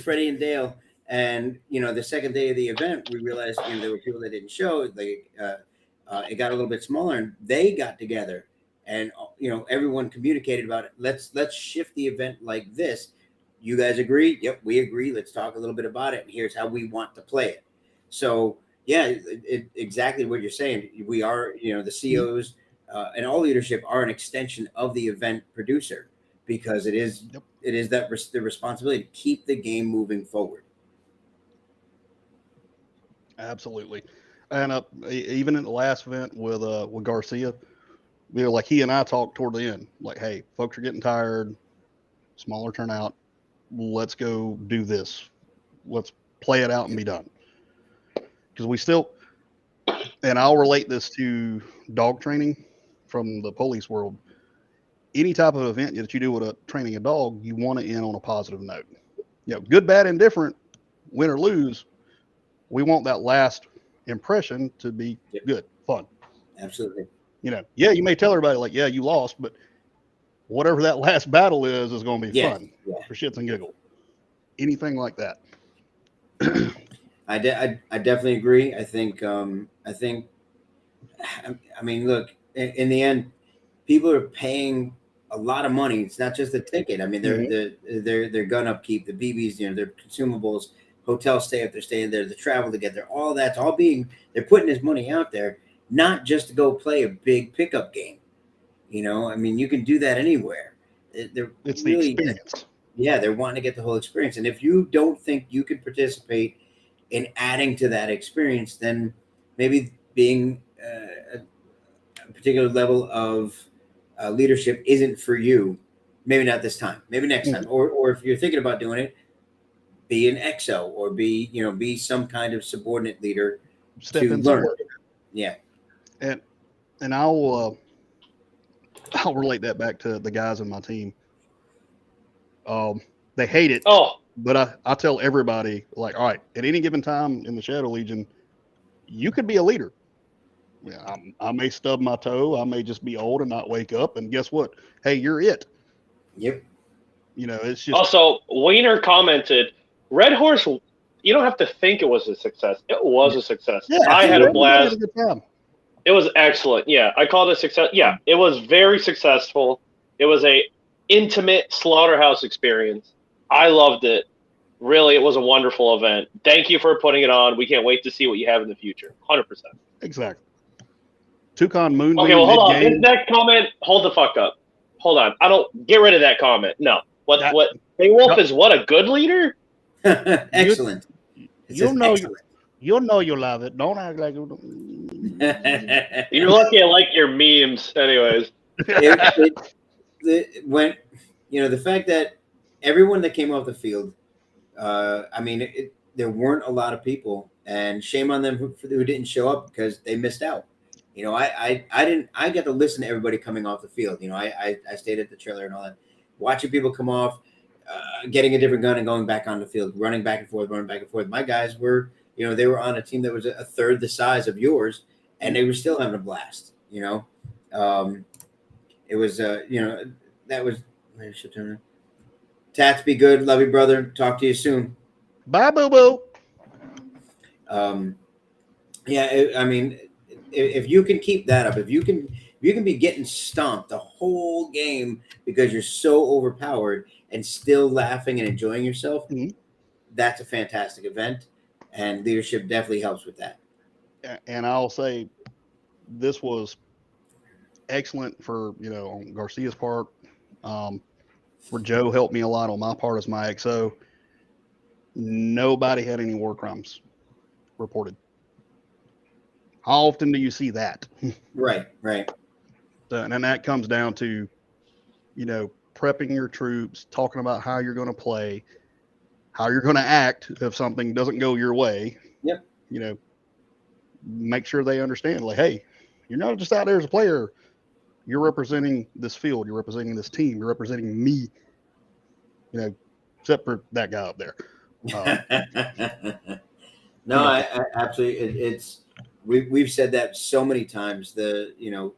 Freddie and Dale, and the second day of the event, we realized there were people that didn't show. It got a little bit smaller, and they got together, and everyone communicated about it. Let's shift the event like this. You guys agree? Yep, we agree. Let's talk a little bit about it. And here's how we want to play it. So yeah, exactly what you're saying. We are, the COs and all leadership are an extension of the event producer, because it is the responsibility to keep the game moving forward. Absolutely. And even in the last event with Garcia, we were like, he and I talked toward the end, like, hey, folks are getting tired, smaller turnout. Let's go do this. Let's play it out and be done. Because we still, and I'll relate this to dog training from the police world. Any type of event that you do with training a dog, you want to end on a positive note. Good, bad, indifferent, win or lose. We want that last impression to be good, fun. Absolutely. You may tell everybody like, yeah, you lost, but whatever that last battle is going to be fun for shits and giggles. Anything like that. I definitely agree. I mean, look, in the end, people are paying a lot of money. It's not just the ticket. I mean, their gun upkeep, the BBs, their consumables, hotel stay if they're staying there, the travel to get there, all that's all they're putting this money out there, not just to go play a big pickup game. I mean, you can do that anywhere. It's the experience. Yeah, they're wanting to get the whole experience. And if you don't think you can participate in adding to that experience, then maybe being a particular level of leadership isn't for you, maybe not this time, maybe next time, or if you're thinking about doing it, be an XO or be some kind of subordinate leader Step to in learn. support. Yeah. And I'll relate that back to the guys in my team. They hate it. Oh, But I tell everybody, like, all right, at any given time in the Shadow Legion, you could be a leader. Yeah, I may stub my toe. I may just be old and not wake up. And guess what? Hey, you're it. Yep. It's just. also, Wiener commented, Red Horse, you don't have to think it was a success. It was a success. Yeah, I had a everybody blast. had a good time. It was excellent. Yeah, I called it a success. Yeah, it was very successful. It was a intimate slaughterhouse experience. I loved it. Really, it was a wonderful event. Thank you for putting it on. We can't wait to see what you have in the future. 100%. Exactly. Toucan Moonbeam. Okay, well, hold on. mid-game. This next comment, hold the fuck up. Hold on. I don't get rid of that comment. No. What Wolf is what, a good leader? Excellent. You'll know you'll love it. Don't act like you You're lucky I like your memes, anyways. When the fact that everyone that came off the field, there weren't a lot of people, and shame on them who didn't show up because they missed out. I got to listen to everybody coming off the field. I stayed at the trailer and all that, watching people come off, getting a different gun and going back on the field, running back and forth. My guys were, they were on a team that was a third the size of yours, and they were still having a blast. It was, that was. Tats, be good. Love you, brother. Talk to you soon. Bye, boo boo. If you can keep that up, if you can be getting stomped the whole game because you're so overpowered and still laughing and enjoying yourself, that's a fantastic event, and leadership definitely helps with that. And I'll say this was excellent for on Garcia's part. Where Joe helped me a lot on my part as my XO. Nobody had any war crimes reported. How often do you see that? Right. And that comes down to, prepping your troops, talking about how you're going to play, how you're going to act if something doesn't go your way. Yep. Make sure they understand, like, hey, you're not just out there as a player. You're representing this field. You're representing this team. You're representing me. Except for that guy up there. No, I absolutely. We've said that so many times. Go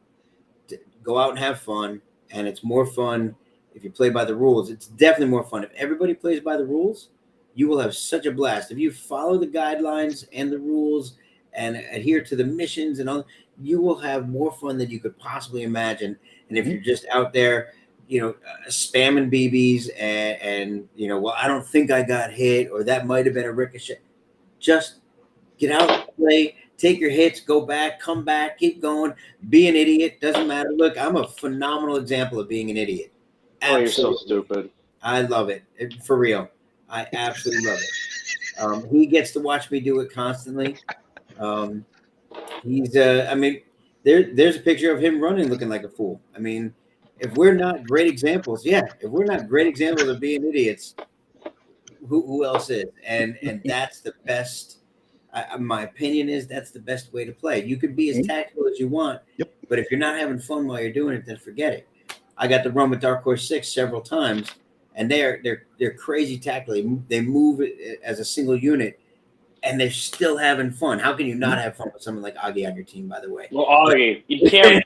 out and have fun, and it's more fun if you play by the rules. It's definitely more fun if everybody plays by the rules. You will have such a blast if you follow the guidelines and the rules and adhere to the missions and all. You will have more fun than you could possibly imagine. And if you're just out there, spamming BBs and I don't think I got hit, or that might have been a ricochet. Just get out, play, take your hits, go back, come back, keep going, be an idiot. Doesn't matter. Look, I'm a phenomenal example of being an idiot. Oh, you're so stupid. I love it. For real. I absolutely love it. He gets to watch me do it constantly. He's there's a picture of him running looking like a fool. If we're not great examples, of being idiots, who else is? And that's the best. My opinion is that's the best way to play. You could be as tactical as you want, but if you're not having fun while you're doing it, then forget it. I got to run with Dark Horse 6 several times, and they're crazy tactically. They move as a single unit, and they're still having fun. How can you not have fun with someone like Augie on your team, by the way? Well, Augie, you can't.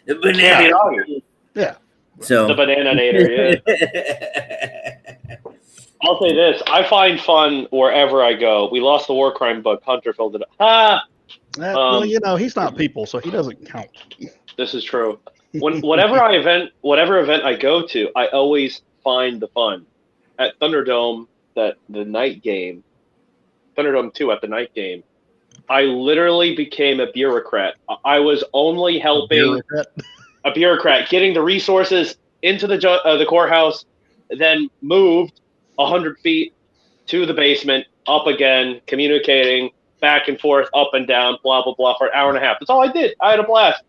The banana. Augie. Yeah. So the banana-nator, yeah. I'll say this. I find fun wherever I go. We lost the war crime book. Hunter filled it up. He's not people, so he doesn't count. This is true. Whatever event I go to, I always find the fun. At Thunderdome, the night game, Thunderdome 2 at the night game, I literally became a bureaucrat. I was only helping a bureaucrat getting the resources into the courthouse, then moved 100 feet to the basement, up again, communicating back and forth, up and down, blah, blah, blah, for an hour and a half. That's all I did. I had a blast.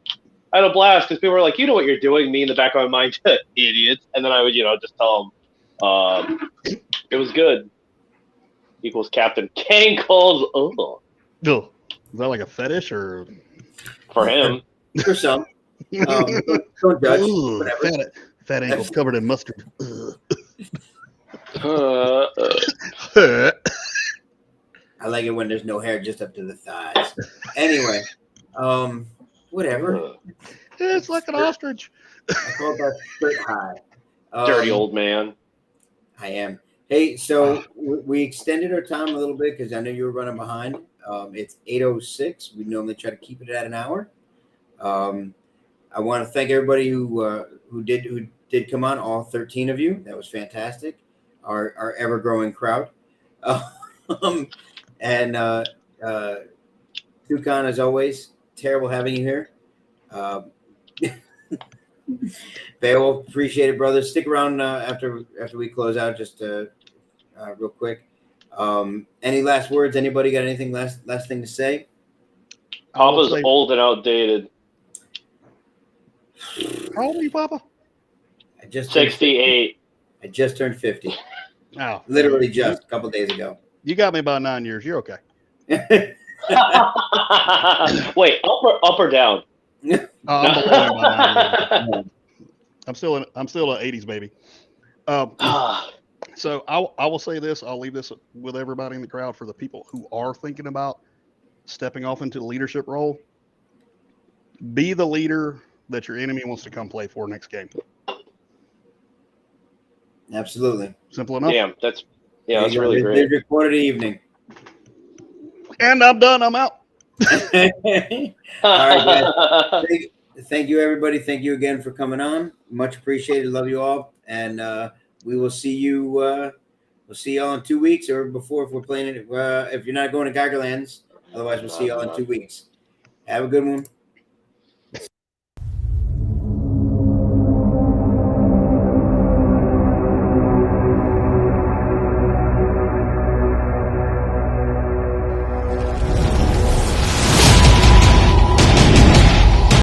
I had a blast because people were like, you know what you're doing. Me in the back of my mind, idiots. And then I would, just tell them, it was good. Equals Captain Cankles. Oh, Ugh. Is that like a fetish or? for him. For some. Don't judge. Ugh, Whatever. fat ankles covered in mustard. I like it when there's no hair, just up to the thighs. Anyway, whatever. It's like an ostrich. I call that skirt high. Dirty old man. I am. Hey, so we extended our time a little bit because I know you were running behind. It's 8:06. We normally try to keep it at an hour. I want to thank everybody who did come on, all 13 of you. That was fantastic. Our ever growing crowd. And Toucan, as always, terrible having you here. Beowulf, appreciate it, brother. Stick around after we close out, just real quick. Any last words? Anybody got anything last thing to say? Papa's old and outdated. How old are you, Papa? I just 68. I just turned 50. Oh, Literally just a couple days ago. You got me by 9 years. You're okay. Wait, up or down? I'm below you by 9 years. I'm still an 80s baby. So I will say this. I'll leave this with everybody in the crowd. For the people who are thinking about stepping off into the leadership role, be the leader that your enemy wants to come play for next game. Absolutely. Simple enough. Damn, that's really great. There's your quarter evening. And I'm done. I'm out. All right, guys. Thank you, everybody. Thank you again for coming on. Much appreciated. Love you all. And we will see you. We'll see y'all in 2 weeks or before if we're playing it. If you're not going to Geigerlands, otherwise we'll see y'all in 2 weeks. Have a good one.